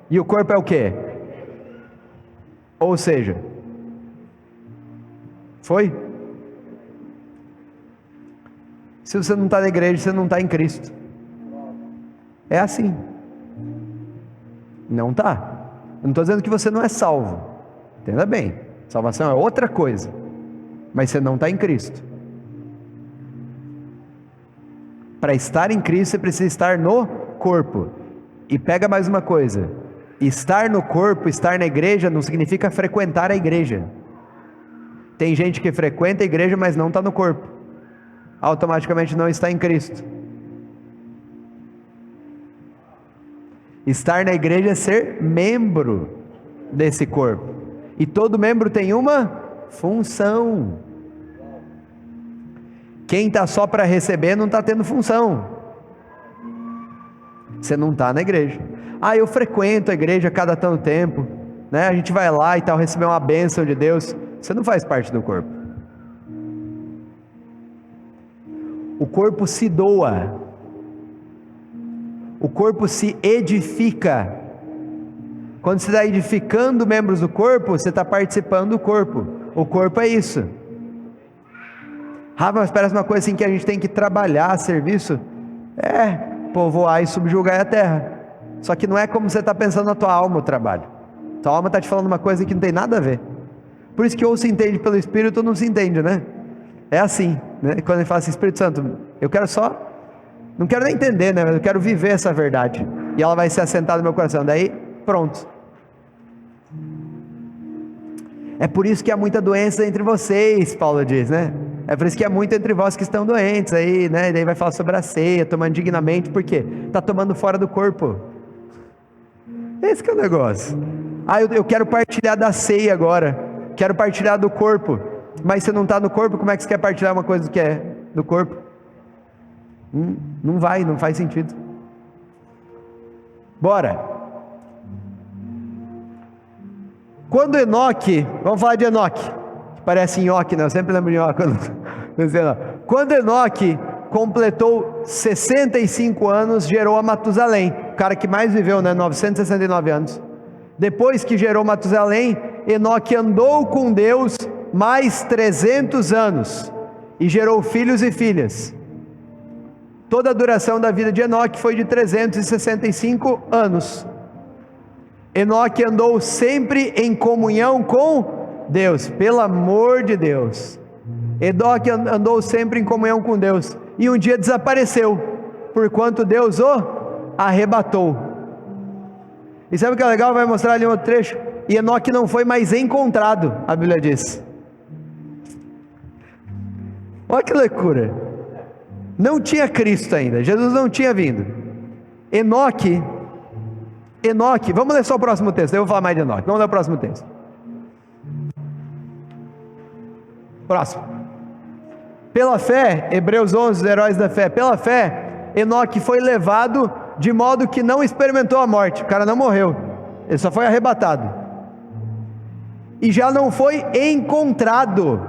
E o corpo é o quê? Ou seja, foi? Se você não está na igreja, você não está em Cristo. É assim. Não está. Eu não estou dizendo que você não é salvo. Entenda bem. Salvação é outra coisa. Mas você não está em Cristo. Para estar em Cristo, você precisa estar no corpo. E pega mais uma coisa. Estar no corpo, estar na igreja, não significa frequentar a igreja. Tem gente que frequenta a igreja, mas não está no corpo. Automaticamente não está em Cristo. Estar na igreja é ser membro desse corpo. E todo membro tem uma função. Quem está só para receber não está tendo função. Você não está na igreja. Eu frequento a igreja a cada tanto tempo, a gente vai lá e tal, receber uma bênção de Deus. Você não faz parte do corpo. O corpo se doa. O corpo se edifica. Quando você está edificando membros do corpo, você está participando do corpo. O corpo é isso. Mas parece uma coisa assim que a gente tem que trabalhar, serviço. Povoar e subjugar a terra. Só que não é como você está pensando na tua alma o trabalho. Tua alma está te falando uma coisa que não tem nada a ver. Por isso que ou se entende pelo Espírito ou não se entende, É assim, Quando ele fala assim, Espírito Santo, eu quero só, não quero nem entender, mas eu quero viver essa verdade. E ela vai ser assentada no meu coração. Daí, pronto. É por isso que há muita doença entre vocês, Paulo diz, É por isso que há muito entre vós que estão doentes aí, E daí vai falar sobre a ceia, tomando dignamente, por quê? Está tomando fora do corpo. Esse que é o negócio. Eu quero partilhar da ceia agora, quero partilhar do corpo, mas você não está no corpo, como é que você quer partilhar uma coisa que é do corpo? Não faz sentido. Bora. Quando Enoque, vamos falar de Enoque, que parece nhoque, né? Eu sempre lembro de nhoque. Quando Enoque completou 65 anos, gerou a Matusalém, o cara que mais viveu, né? 969 anos. Depois que gerou Matusalém, Enoque andou com Deus mais 300 anos e gerou filhos e filhas. Toda a duração da vida de Enoque foi de 365 anos. Enoque andou sempre em comunhão com Deus, pelo amor de Deus. Enoque andou sempre em comunhão com Deus, e um dia desapareceu, porquanto Deus o arrebatou. E sabe o que é legal? Vai mostrar ali um outro trecho. E Enoque não foi mais encontrado, a Bíblia diz. Olha que loucura. Não tinha Cristo ainda, Jesus não tinha vindo. Enoque, vamos ler só o próximo texto, eu vou falar mais de Enoque. Vamos ler o próximo texto. Próximo. Pela fé, Hebreus 11, os heróis da fé. Pela fé, Enoque foi levado de modo que não experimentou a morte. O cara não morreu, ele só foi arrebatado. E já não foi encontrado,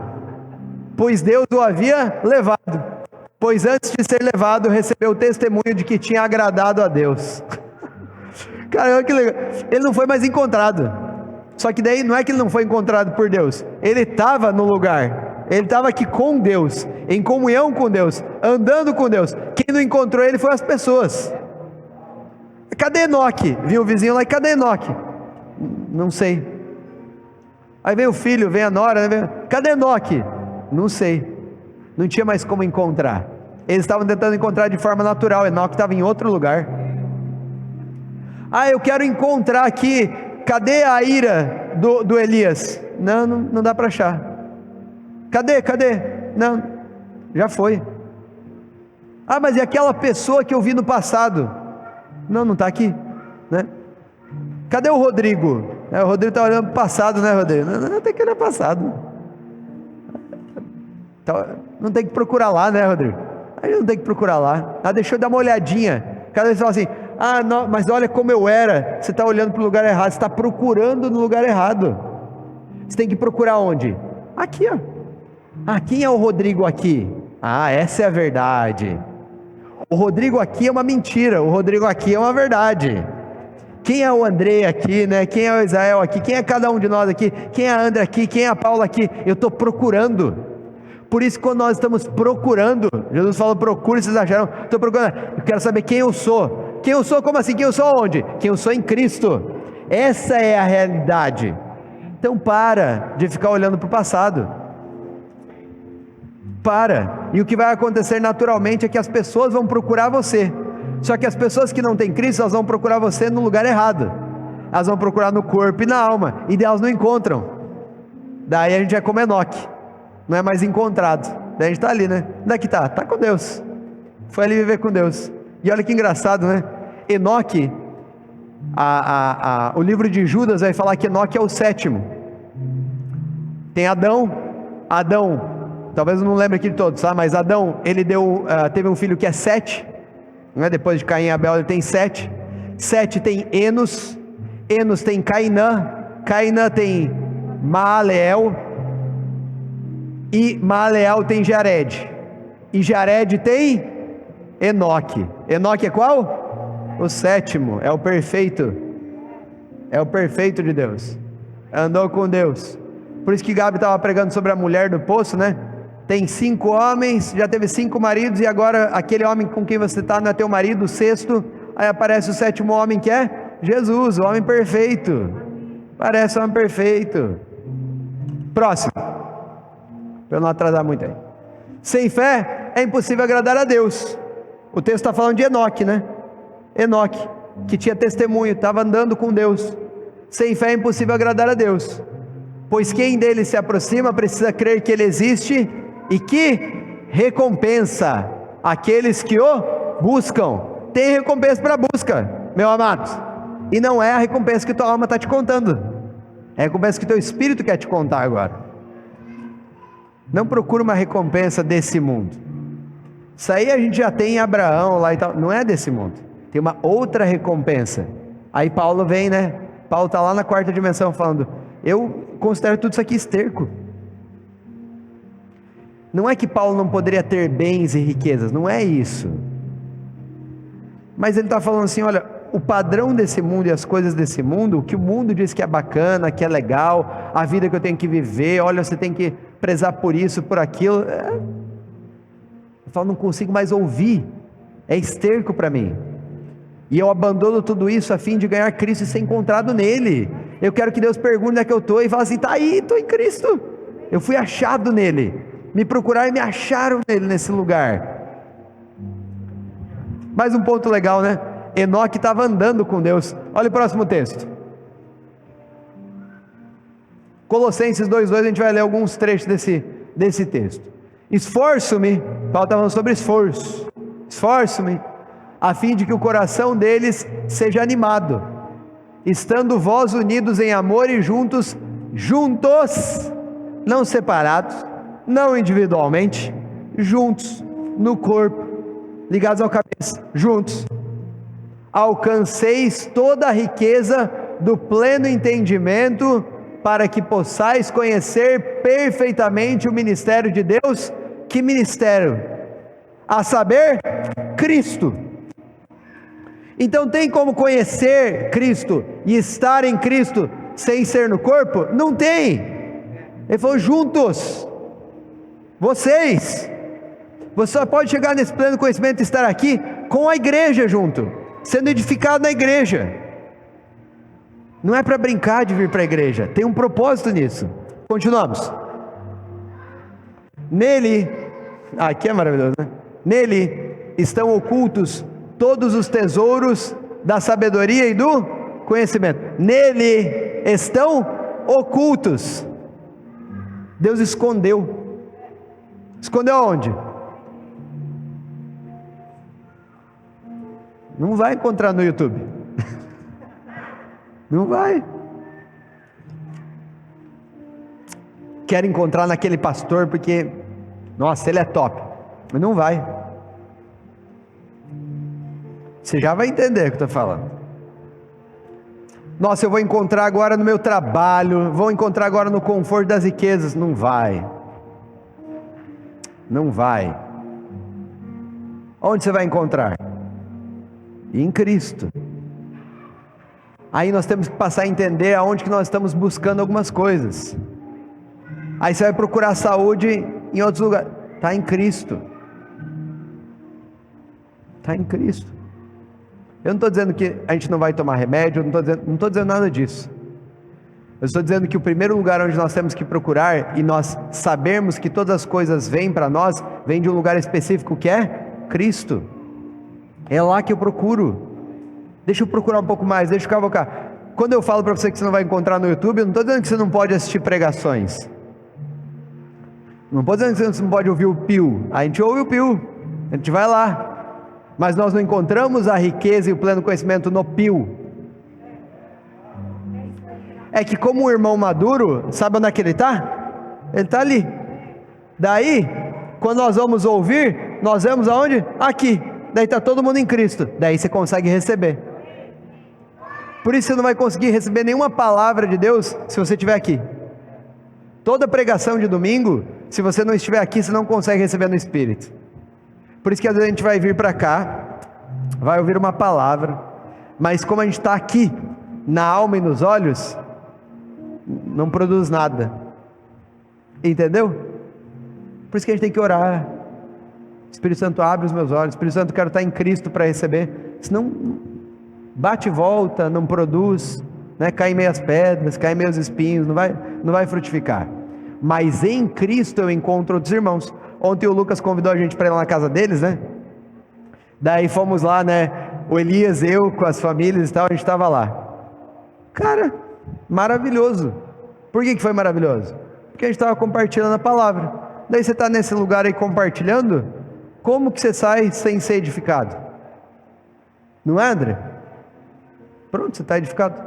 pois Deus o havia levado. Pois antes de ser levado, recebeu o testemunho de que tinha agradado a Deus. Caramba, que legal. Ele não foi mais encontrado. Só que daí não é que ele não foi encontrado por Deus. Ele estava no lugar. Ele estava aqui com Deus, em comunhão com Deus, andando com Deus. Quem não encontrou ele foi as pessoas. Cadê Enoque? Viu o vizinho lá, e cadê Enoque? Não sei. Aí vem o filho, vem a nora, né? Cadê Enoque? Não sei. Não tinha mais como encontrar. Eles estavam tentando encontrar de forma natural. Enoque estava em outro lugar. Eu quero encontrar aqui. Cadê a ira do Elias? Não dá para achar. Cadê? Não, já foi. Mas e aquela pessoa que eu vi no passado? Não está aqui, né? Cadê o Rodrigo? O Rodrigo está olhando para o passado, né, Rodrigo? Não tem que olhar para o passado. Não tem que procurar lá, né, Rodrigo? Aí não tem que procurar lá. Deixa eu dar uma olhadinha. Cada vez fala assim: não, mas olha como eu era. Você está olhando para o lugar errado. Você está procurando no lugar errado. Você tem que procurar onde? Aqui, ó. Quem é o Rodrigo aqui? Essa é a verdade. O Rodrigo aqui é uma mentira. O Rodrigo aqui é uma verdade. Quem é o André aqui, né? Quem é o Israel aqui? Quem é cada um de nós aqui? Quem é a André aqui? Quem é a Paula aqui? Eu estou procurando. Por isso, quando nós estamos procurando, Jesus falou: procure, vocês acharam? Estou procurando. Eu quero saber quem eu sou. Quem eu sou? Como assim? Quem eu sou onde? Quem eu sou em Cristo. Essa é a realidade. Então para de ficar olhando para o passado. Para. E o que vai acontecer naturalmente é que as pessoas vão procurar você. Só que as pessoas que não têm Cristo, elas vão procurar você no lugar errado. Elas vão procurar no corpo e na alma, e elas não encontram. Daí a gente é como Enoque, não é mais encontrado. Daí a gente está ali, né? Onde é que está? Está com Deus. Foi ali viver com Deus. E olha que engraçado, né? Enoque, o livro de Judas vai falar que Enoque é o sétimo. Tem Adão, talvez eu não lembre aqui de todos, tá? Mas Adão, ele teve um filho que é Sete, né? Depois de Caim e Abel ele tem Sete. Sete tem Enos tem Cainã tem Maaleel, e Maaleel tem Jared, e Jared tem Enoque. Enoque é qual? O sétimo, é o perfeito de Deus, andou com Deus. Por isso que Gabi estava pregando sobre a mulher do poço, né? Tem 5 homens, já teve 5 maridos, e agora aquele homem com quem você está não é teu marido, o sexto. Aí aparece o 7º homem, que é Jesus, o homem perfeito. Parece o homem perfeito. Próximo, para eu não atrasar muito aí. Sem fé é impossível agradar a Deus. O texto está falando de Enoque, né? Enoque, que tinha testemunho, estava andando com Deus. Sem fé é impossível agradar a Deus, pois quem dele se aproxima precisa crer que ele existe e que recompensa aqueles que o buscam. Tem recompensa para a busca, meu amado, e não é a recompensa que tua alma está te contando, é a recompensa que teu espírito quer te contar agora. Não procura uma recompensa desse mundo. Isso aí a gente já tem em Abraão lá e tal. Não é desse mundo. Tem uma outra recompensa. Aí Paulo vem, né? Paulo está lá na quarta dimensão falando: eu considero tudo isso aqui esterco. Não é que Paulo não poderia ter bens e riquezas, não é isso. Mas ele está falando assim: olha, o padrão desse mundo e as coisas desse mundo, o que o mundo diz que é bacana, que é legal, a vida que eu tenho que viver, olha, você tem que prezar por isso, por aquilo. Eu falo, não consigo mais ouvir, é esterco para mim. E eu abandono tudo isso a fim de ganhar Cristo e ser encontrado nele. Eu quero que Deus pergunte onde é que eu estou e fale assim: está aí, estou em Cristo, eu fui achado nele. Me procuraram e me acharam nele, nesse lugar. Mais um ponto legal, né? Enoque estava andando com Deus. Olha o próximo texto. Colossenses 2:2, a gente vai ler alguns trechos desse texto. Esforço-me, Paulo está falando sobre esforço. Esforço-me, a fim de que o coração deles seja animado, estando vós unidos em amor e juntos, não separados, não individualmente, juntos, no corpo, ligados ao cabeça, juntos, alcanceis toda a riqueza do pleno entendimento, para que possais conhecer perfeitamente o ministério de Deus. Que ministério? A saber, Cristo. Então tem como conhecer Cristo e estar em Cristo sem ser no corpo? Não tem. Ele falou: juntos, você só pode chegar nesse pleno conhecimento e estar aqui com a igreja junto, sendo edificado na igreja. Não é para brincar de vir para a igreja, tem um propósito nisso. Continuamos. Nele, aqui é maravilhoso, né? Nele estão ocultos todos os tesouros da sabedoria e do conhecimento. Nele estão ocultos. Deus escondeu. Escondeu aonde? Não vai encontrar no YouTube. Não vai. Quero encontrar naquele pastor porque, nossa, ele é top. Mas não vai. Você já vai entender o que eu estou falando. Nossa, eu vou encontrar agora no meu trabalho, vou encontrar agora no conforto das riquezas. Não vai. Não vai. Onde você vai encontrar? Em Cristo. Aí nós temos que passar a entender aonde que nós estamos buscando algumas coisas. Aí você vai procurar saúde em outros lugares. Está em Cristo. Está em Cristo. Eu não estou dizendo que a gente não vai tomar remédio, não estou dizendo nada disso. Eu estou dizendo que o primeiro lugar onde nós temos que procurar, e nós sabermos que todas as coisas vêm para nós, vem de um lugar específico que é Cristo. É lá que eu procuro. Deixa eu procurar um pouco mais, deixa eu cavocar. Quando eu falo para você que você não vai encontrar no YouTube, eu não estou dizendo que você não pode assistir pregações. Não estou dizendo que você não pode ouvir o Pio. A gente ouve o Pio, a gente vai lá. Mas nós não encontramos a riqueza e o pleno conhecimento no Pio. É que como um irmão maduro, sabe onde é que ele está? Ele está ali. Daí, quando nós vamos ouvir, nós vemos aonde? Aqui. Daí está todo mundo em Cristo. Daí você consegue receber. Por isso você não vai conseguir receber nenhuma palavra de Deus se você estiver aqui. Toda pregação de domingo, se você não estiver aqui, você não consegue receber no Espírito. Por isso que às vezes a gente vai vir para cá, vai ouvir uma palavra, mas como a gente está aqui, na alma e nos olhos, não produz nada. Entendeu? Por isso que a gente tem que orar. Espírito Santo, abre os meus olhos. Espírito Santo, quero estar em Cristo para receber. Senão bate e volta, não produz, né? Cai meias pedras, cai meios espinhos, não vai frutificar. Mas em Cristo eu encontro outros irmãos. Ontem o Lucas convidou a gente para ir lá na casa deles, né? Daí fomos lá, né? O Elias, eu, com as famílias e tal, a gente estava lá. Cara, maravilhoso. Por que foi maravilhoso? Porque a gente estava compartilhando a palavra. Daí você está nesse lugar aí compartilhando, como que você sai sem ser edificado? Não é, André? Pronto, você está edificado.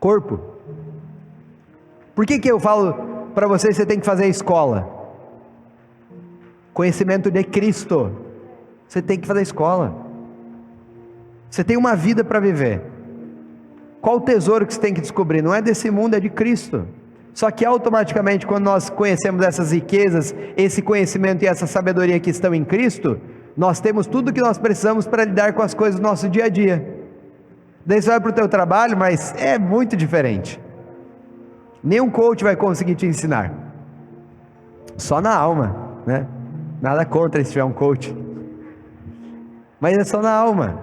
Corpo. Por que eu falo para vocês que você tem que fazer a escola? Conhecimento de Cristo. Você tem que fazer escola. Você tem uma vida para viver. Qual o tesouro que você tem que descobrir? Não é desse mundo, é de Cristo. Só que automaticamente, quando nós conhecemos essas riquezas, esse conhecimento e essa sabedoria que estão em Cristo, nós temos tudo o que nós precisamos para lidar com as coisas do nosso dia a dia. Daí você vai para o teu trabalho, mas é muito diferente. Nenhum coach vai conseguir te ensinar. Só na alma, né? Nada contra se tiver um coach. Mas é só na alma.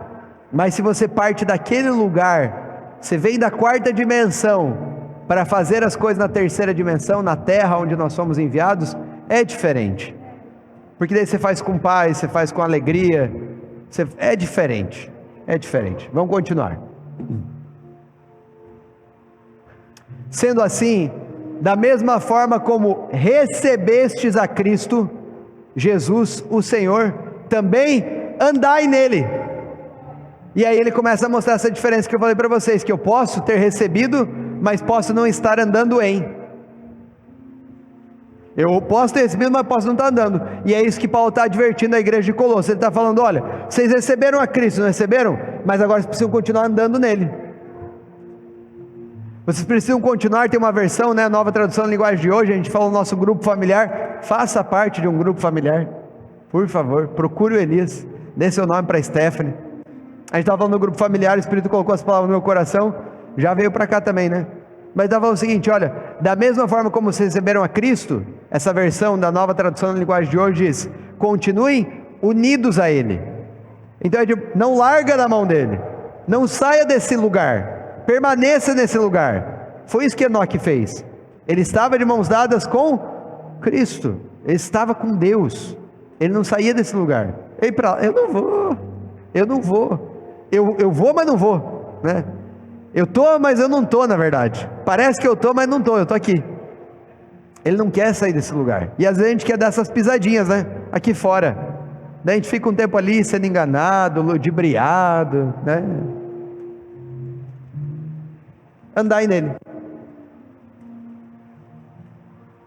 Mas se você parte daquele lugar, você vem da quarta dimensão para fazer as coisas na terceira dimensão, na terra onde nós somos enviados, é diferente. Porque daí você faz com paz, você faz com alegria, é diferente. É diferente. Vamos continuar. Sendo assim, da mesma forma como recebestes a Cristo, Jesus, o Senhor, também andai nele. E aí ele começa a mostrar essa diferença que eu falei para vocês, que eu posso ter recebido, mas posso não estar andando em. Eu posso ter recebido, mas posso não estar andando. E é isso que Paulo está advertindo a igreja de Colossos. Ele está falando, olha, vocês receberam a Cristo, não receberam? Mas agora vocês precisam continuar andando nele. Vocês precisam continuar, tem uma versão, né, nova tradução na linguagem de hoje, a gente fala no nosso grupo familiar, faça parte de um grupo familiar, por favor, procure o Elias, dê seu nome para a Stephanie. A gente estava falando no grupo familiar, o Espírito colocou as palavras no meu coração, já veio para cá também, né? Mas estava falando o seguinte, olha, da mesma forma como vocês receberam a Cristo, essa versão da nova tradução na linguagem de hoje diz, continuem unidos a Ele. Então, não larga da mão dele, não saia desse lugar, permaneça nesse lugar. Foi isso que Enoque fez. Ele estava de mãos dadas com Cristo, ele estava com Deus, ele não saía desse lugar. Eu não vou, eu vou, mas não vou, né? Eu estou, mas eu não estou, na verdade. Parece que eu estou, mas não estou, eu estou aqui. Ele não quer sair desse lugar. E às vezes a gente quer dar essas pisadinhas, né? Aqui fora. Daí a gente fica um tempo ali sendo enganado, ludibriado, né? Andai nele.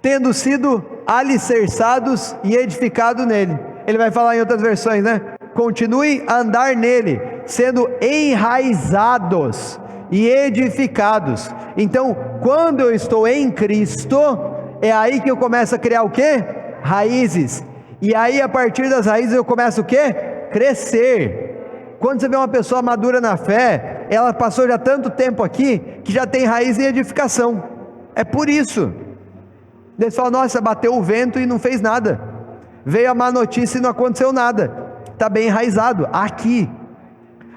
Tendo sido alicerçados e edificados nele. Ele vai falar em outras versões, né? Continue a andar nele, sendo enraizados e edificados. Então, quando eu estou em Cristo, é aí que eu começo a criar o quê? Raízes. E aí, a partir das raízes, eu começo o quê? Crescer. Quando você vê uma pessoa madura na fé, ela passou já tanto tempo aqui, que já tem raiz em edificação. É por isso. Eles falam, nossa, bateu o vento e não fez nada. Veio a má notícia e não aconteceu nada. Está bem enraizado, aqui.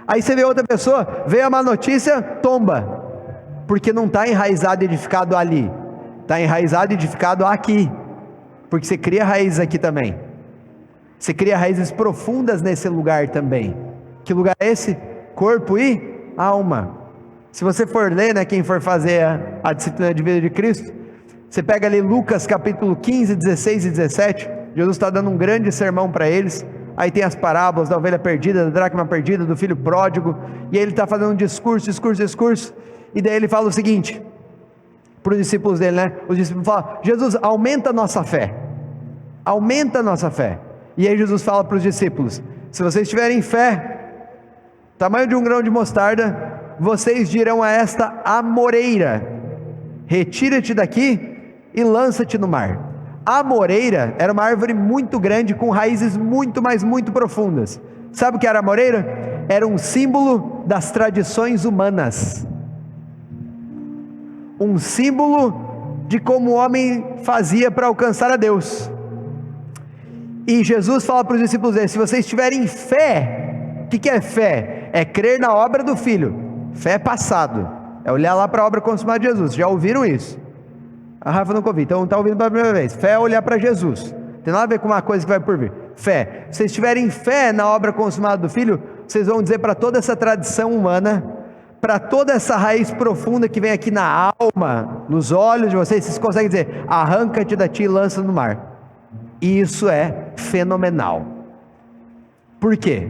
Aí você vê outra pessoa, veio a má notícia, tomba. Porque não está enraizado e edificado ali. Está enraizado e edificado aqui. Porque você cria raízes aqui também. Você cria raízes profundas nesse lugar também. Que lugar é esse? Corpo e alma. Se você for ler, né, quem for fazer a disciplina de vida de Cristo, você pega ali Lucas capítulo 15, 16 e 17, Jesus está dando um grande sermão para eles, aí tem as parábolas da ovelha perdida, da dracma perdida, do filho pródigo, e aí ele está fazendo um discurso, e daí ele fala o seguinte, para os discípulos dele, né, os discípulos falam, Jesus, aumenta a nossa fé, e aí Jesus fala para os discípulos, se vocês tiverem fé, tamanho de um grão de mostarda, vocês dirão a esta amoreira, retira-te daqui e lança-te no mar. A amoreira era uma árvore muito grande, com raízes muito, mas muito profundas. Sabe o que era a amoreira? Era um símbolo das tradições humanas, um símbolo de como o homem fazia para alcançar a Deus. E Jesus fala para os discípulos dele, se vocês tiverem fé, o que é fé? É crer na obra do Filho. Fé é passado, é olhar lá para a obra consumada de Jesus. Já ouviram isso? A Rafa nunca ouviu, então está ouvindo pela primeira vez. Fé é olhar para Jesus, tem nada a ver com uma coisa que vai por vir. Fé, se vocês tiverem fé na obra consumada do Filho, vocês vão dizer para toda essa tradição humana, para toda essa raiz profunda que vem aqui na alma, nos olhos de vocês conseguem dizer, arranca-te da ti e lança no mar. E isso é fenomenal. Por quê?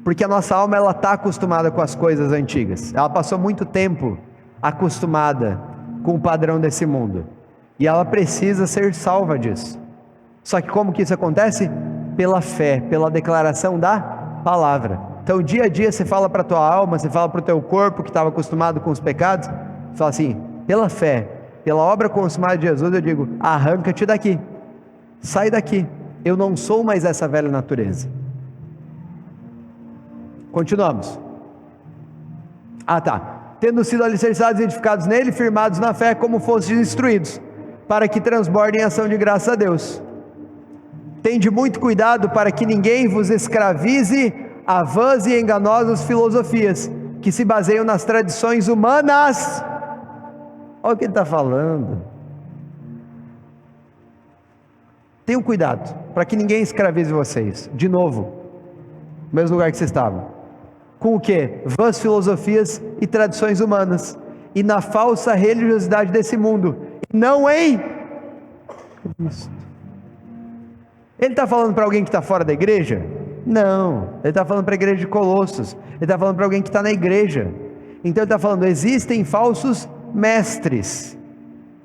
Porque a nossa alma, ela está acostumada com as coisas antigas, ela passou muito tempo acostumada com o padrão desse mundo, e ela precisa ser salva disso. Só que como que isso acontece? Pela fé, pela declaração da palavra. Então dia a dia você fala para a tua alma, você fala para o teu corpo que estava acostumado com os pecados, você fala assim, pela fé, pela obra consumada de Jesus, eu digo, arranca-te daqui, sai daqui, eu não sou mais essa velha natureza. Continuamos. Tendo sido alicerçados e edificados nele, firmados na fé, como fostes instruídos, para que transbordem em ação de graça a Deus. Tende muito cuidado para que ninguém vos escravize a vãs e enganosas filosofias, que se baseiam nas tradições humanas. Olha o que ele está falando. Tenham cuidado, para que ninguém escravize vocês, de novo, no mesmo lugar que vocês estavam. Com o que? Vãs filosofias e tradições humanas, e na falsa religiosidade desse mundo, e não em Cristo. Ele está falando para alguém que está fora da igreja? Não, ele está falando para a igreja de Colossos, ele está falando para alguém que está na igreja. Então ele está falando, existem falsos mestres,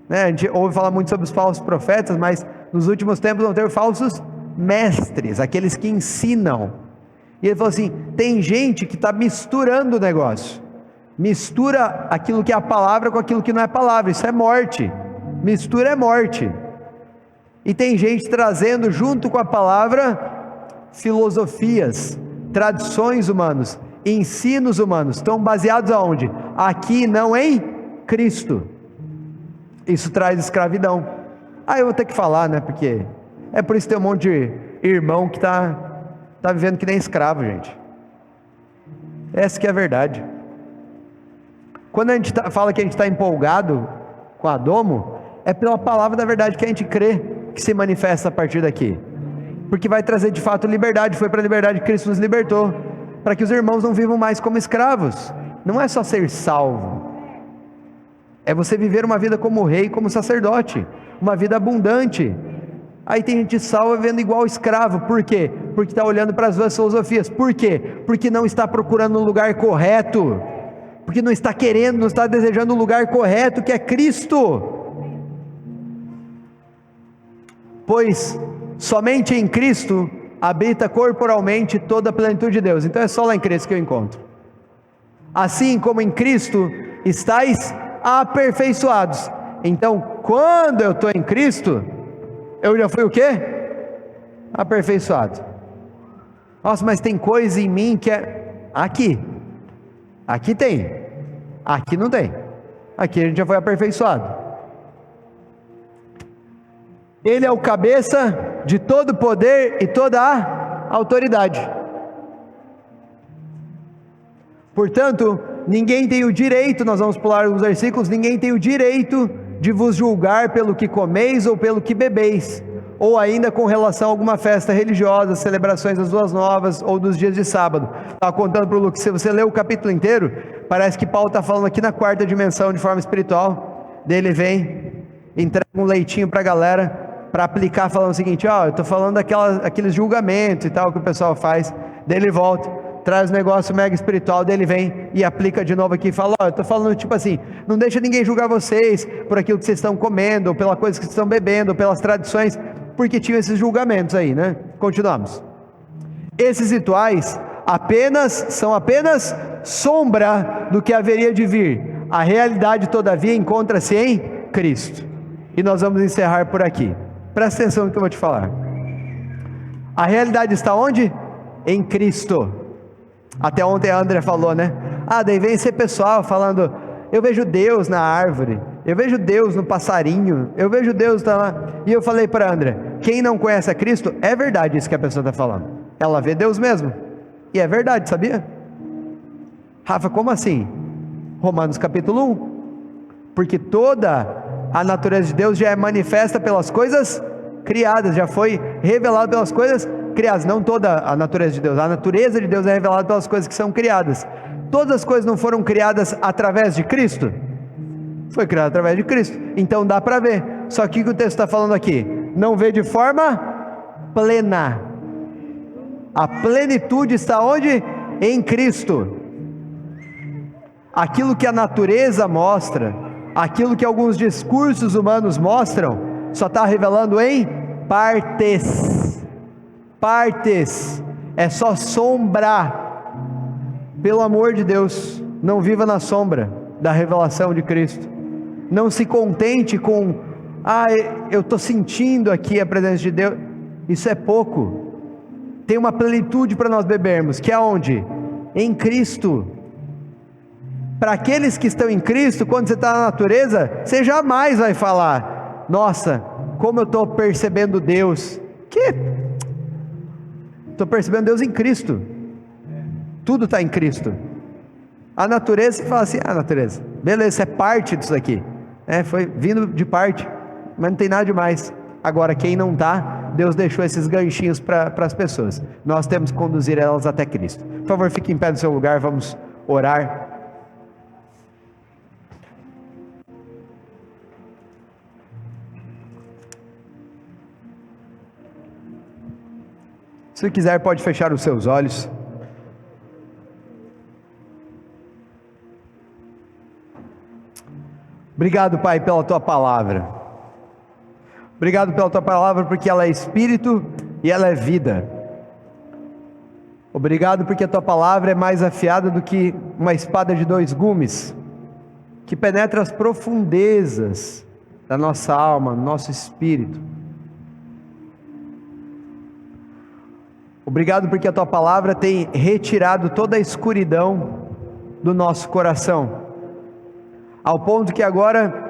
né? A gente ouve falar muito sobre os falsos profetas, mas nos últimos tempos vão ter falsos mestres, aqueles que ensinam. E ele falou assim, tem gente que está misturando o negócio, mistura aquilo que é a palavra com aquilo que não é palavra, isso é morte, mistura é morte. E tem gente trazendo junto com a palavra filosofias, tradições humanas, ensinos humanos, estão baseados aonde? Aqui, não em Cristo. Isso traz escravidão. Eu vou ter que falar, né? Porque é por isso que tem um monte de irmão que está vivendo que nem escravo, gente. Essa que é a verdade. Quando a gente fala que a gente está empolgado com a Domo, é pela palavra da verdade que a gente crê que se manifesta a partir daqui, porque vai trazer de fato liberdade. Foi para a liberdade que Cristo nos libertou, para que os irmãos não vivam mais como escravos. Não é só ser salvo, é você viver uma vida como rei, como sacerdote, uma vida abundante. Aí tem gente salva vivendo igual escravo. Por quê? Porque está olhando para as duas filosofias. Por quê? Porque não está procurando um lugar correto, porque não está querendo, não está desejando o lugar correto, que é Cristo. Pois somente em Cristo habita corporalmente toda a plenitude de Deus. Então é só lá em Cristo que eu encontro. Assim como em Cristo estáis aperfeiçoados. Então quando eu estou em Cristo, eu já fui o quê? Aperfeiçoado. Nossa, mas tem coisa em mim que é aqui tem, aqui não tem. Aqui a gente já foi aperfeiçoado. Ele é o cabeça de todo poder e toda a autoridade. Portanto, ninguém tem o direito, nós vamos pular os versículos, ninguém tem o direito de vos julgar pelo que comeis ou pelo que bebeis, ou ainda com relação a alguma festa religiosa, celebrações das boas novas ou dos dias de sábado. Estava contando para o Lucas, se você ler o capítulo inteiro, parece que Paulo está falando aqui na quarta dimensão de forma espiritual. Dele vem, entrega um leitinho para a galera, para aplicar, falando o seguinte, eu estou falando aqueles julgamentos e tal que o pessoal faz. Dele volta, traz um negócio mega espiritual, dele vem e aplica de novo aqui e fala, eu estou falando tipo assim, não deixa ninguém julgar vocês por aquilo que vocês estão comendo, ou pela coisa que vocês estão bebendo, ou pelas tradições, porque tinham esses julgamentos aí, né? Continuamos. Esses rituais são apenas sombra do que haveria de vir. A realidade, todavia, encontra-se em Cristo. E nós vamos encerrar por aqui. Presta atenção no que eu vou te falar. A realidade está onde? Em Cristo. Até ontem a André falou, né? Daí vem esse pessoal falando, eu vejo Deus na árvore, eu vejo Deus no passarinho, eu vejo Deus tá lá. E eu falei para a André, quem não conhece a Cristo, é verdade isso que a pessoa está falando. Ela vê Deus mesmo. E é verdade, sabia? Rafa, como assim? Romanos capítulo 1. Porque toda a natureza de Deus já é manifesta pelas coisas criadas, já foi revelado pelas coisas criadas. Não toda a natureza de Deus, a natureza de Deus é revelada pelas coisas que são criadas. Todas as coisas não foram criadas através de Cristo? Foi criado através de Cristo, então dá para ver. Só que o que o texto está falando aqui? Não vê de forma plena. A plenitude está onde? Em Cristo. Aquilo que a natureza mostra, aquilo que alguns discursos humanos mostram, só está revelando em partes, é só sombra. Pelo amor de Deus, não viva na sombra da revelação de Cristo. Não se contente com, eu estou sentindo aqui a presença de Deus. Isso é pouco. Tem uma plenitude para nós bebermos, que é onde? Em Cristo. Para aqueles que estão em Cristo, quando você está na natureza, você jamais vai falar: nossa, como eu estou percebendo Deus. Estou percebendo Deus em Cristo. Tudo está em Cristo. A natureza, você fala assim: natureza, beleza, isso é parte disso aqui, foi vindo de parte, mas não tem nada demais. Agora, quem não está, Deus deixou esses ganchinhos para as pessoas. Nós temos que conduzir elas até Cristo. Por favor, fique em pé no seu lugar, vamos orar. Se quiser, pode fechar os seus olhos. Obrigado, Pai, pela Tua Palavra. Obrigado pela Tua Palavra, porque ela é Espírito e ela é vida. Obrigado porque a Tua Palavra é mais afiada do que uma espada de 2 gumes, que penetra as profundezas da nossa alma, do nosso espírito. Obrigado porque a Tua Palavra tem retirado toda a escuridão do nosso coração, ao ponto que agora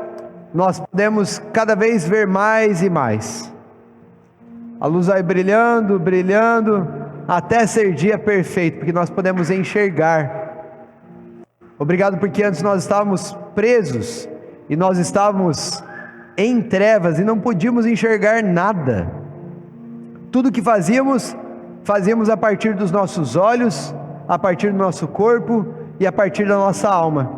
nós podemos cada vez ver mais e mais. A luz vai brilhando, brilhando, até ser dia perfeito, porque nós podemos enxergar. Obrigado porque antes nós estávamos presos, e nós estávamos em trevas, e não podíamos enxergar nada. Tudo que fazíamos a partir dos nossos olhos, a partir do nosso corpo, e a partir da nossa alma.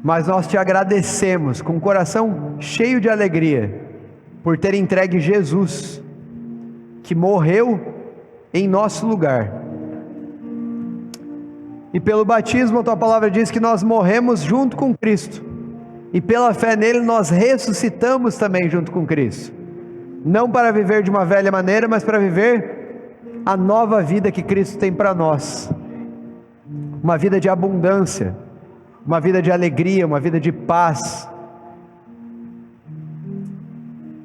Mas nós Te agradecemos com o coração cheio de alegria, por ter entregue Jesus, que morreu em nosso lugar. E pelo batismo, a Tua Palavra diz que nós morremos junto com Cristo, e pela fé nele nós ressuscitamos também junto com Cristo, não para viver de uma velha maneira, mas para viver a nova vida que Cristo tem para nós, uma vida de abundância, uma vida de alegria, uma vida de paz.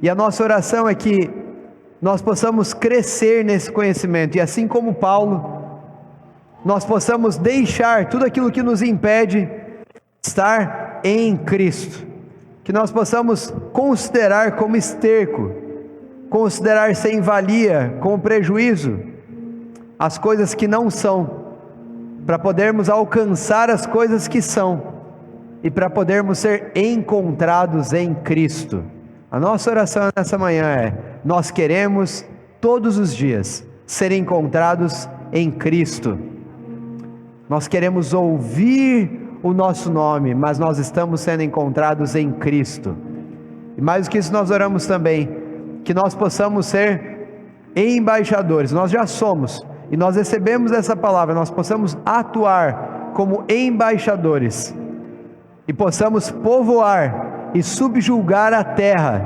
E a nossa oração é que nós possamos crescer nesse conhecimento, e assim como Paulo, nós possamos deixar tudo aquilo que nos impede de estar em Cristo, que nós possamos considerar como esterco, considerar sem valia, como prejuízo, as coisas que não são, para podermos alcançar as coisas que são, e para podermos ser encontrados em Cristo. A nossa oração nessa manhã é: nós queremos todos os dias ser encontrados em Cristo. Nós queremos ouvir o nosso nome, mas nós estamos sendo encontrados em Cristo. E mais do que isso, nós oramos também que nós possamos ser embaixadores. Nós já somos, e nós recebemos essa palavra, nós possamos atuar como embaixadores, e possamos povoar e subjugar a terra,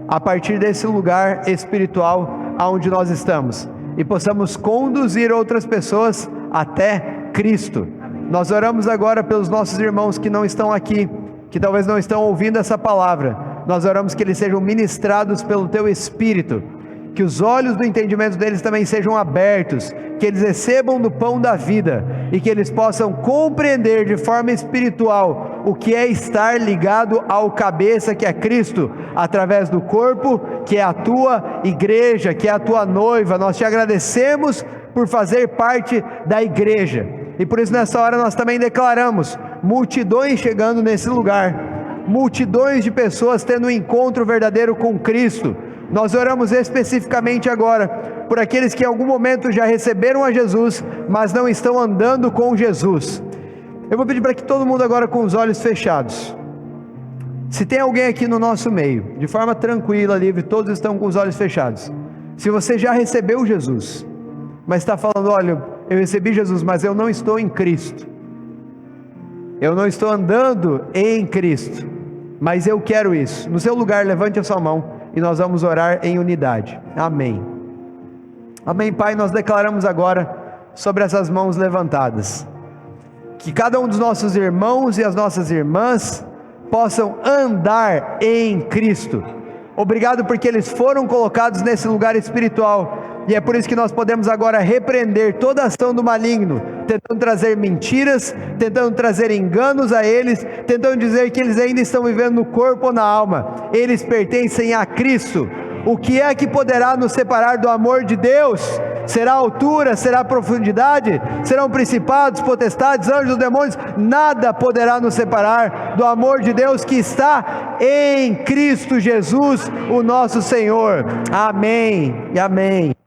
a partir desse lugar espiritual aonde nós estamos, e possamos conduzir outras pessoas até Cristo. Nós oramos agora pelos nossos irmãos que não estão aqui, que talvez não estão ouvindo essa palavra. Nós oramos que eles sejam ministrados pelo Teu Espírito, que os olhos do entendimento deles também sejam abertos, que eles recebam do pão da vida, e que eles possam compreender de forma espiritual o que é estar ligado ao cabeça, que é Cristo, através do corpo, que é a Tua igreja, que é a Tua noiva. Nós Te agradecemos por fazer parte da igreja, e por isso nessa hora nós também declaramos multidões chegando nesse lugar, multidões de pessoas tendo um encontro verdadeiro com Cristo. Nós oramos especificamente agora por aqueles que em algum momento já receberam a Jesus, mas não estão andando com Jesus. Eu vou pedir para que todo mundo agora com os olhos fechados, se tem alguém aqui no nosso meio, de forma tranquila, livre, todos estão com os olhos fechados. Se você já recebeu Jesus, mas está falando: olha, eu recebi Jesus, mas eu não estou em Cristo, eu não estou andando em Cristo, mas eu quero isso. No seu lugar, levante a sua mão. e nós vamos orar em unidade. Amém. Amém, Pai, nós declaramos agora sobre essas mãos levantadas, que cada um dos nossos irmãos e as nossas irmãs possam andar em Cristo. Obrigado porque eles foram colocados nesse lugar espiritual, e é por isso que nós podemos agora repreender toda ação do maligno, tentando trazer mentiras, tentando trazer enganos a eles, tentando dizer que eles ainda estão vivendo no corpo ou na alma. Eles pertencem a Cristo. O que é que poderá nos separar do amor de Deus? Será a altura, será a profundidade, serão principados, potestades, anjos, demônios? Nada poderá nos separar do amor de Deus que está em Cristo Jesus, o nosso Senhor. Amém e amém.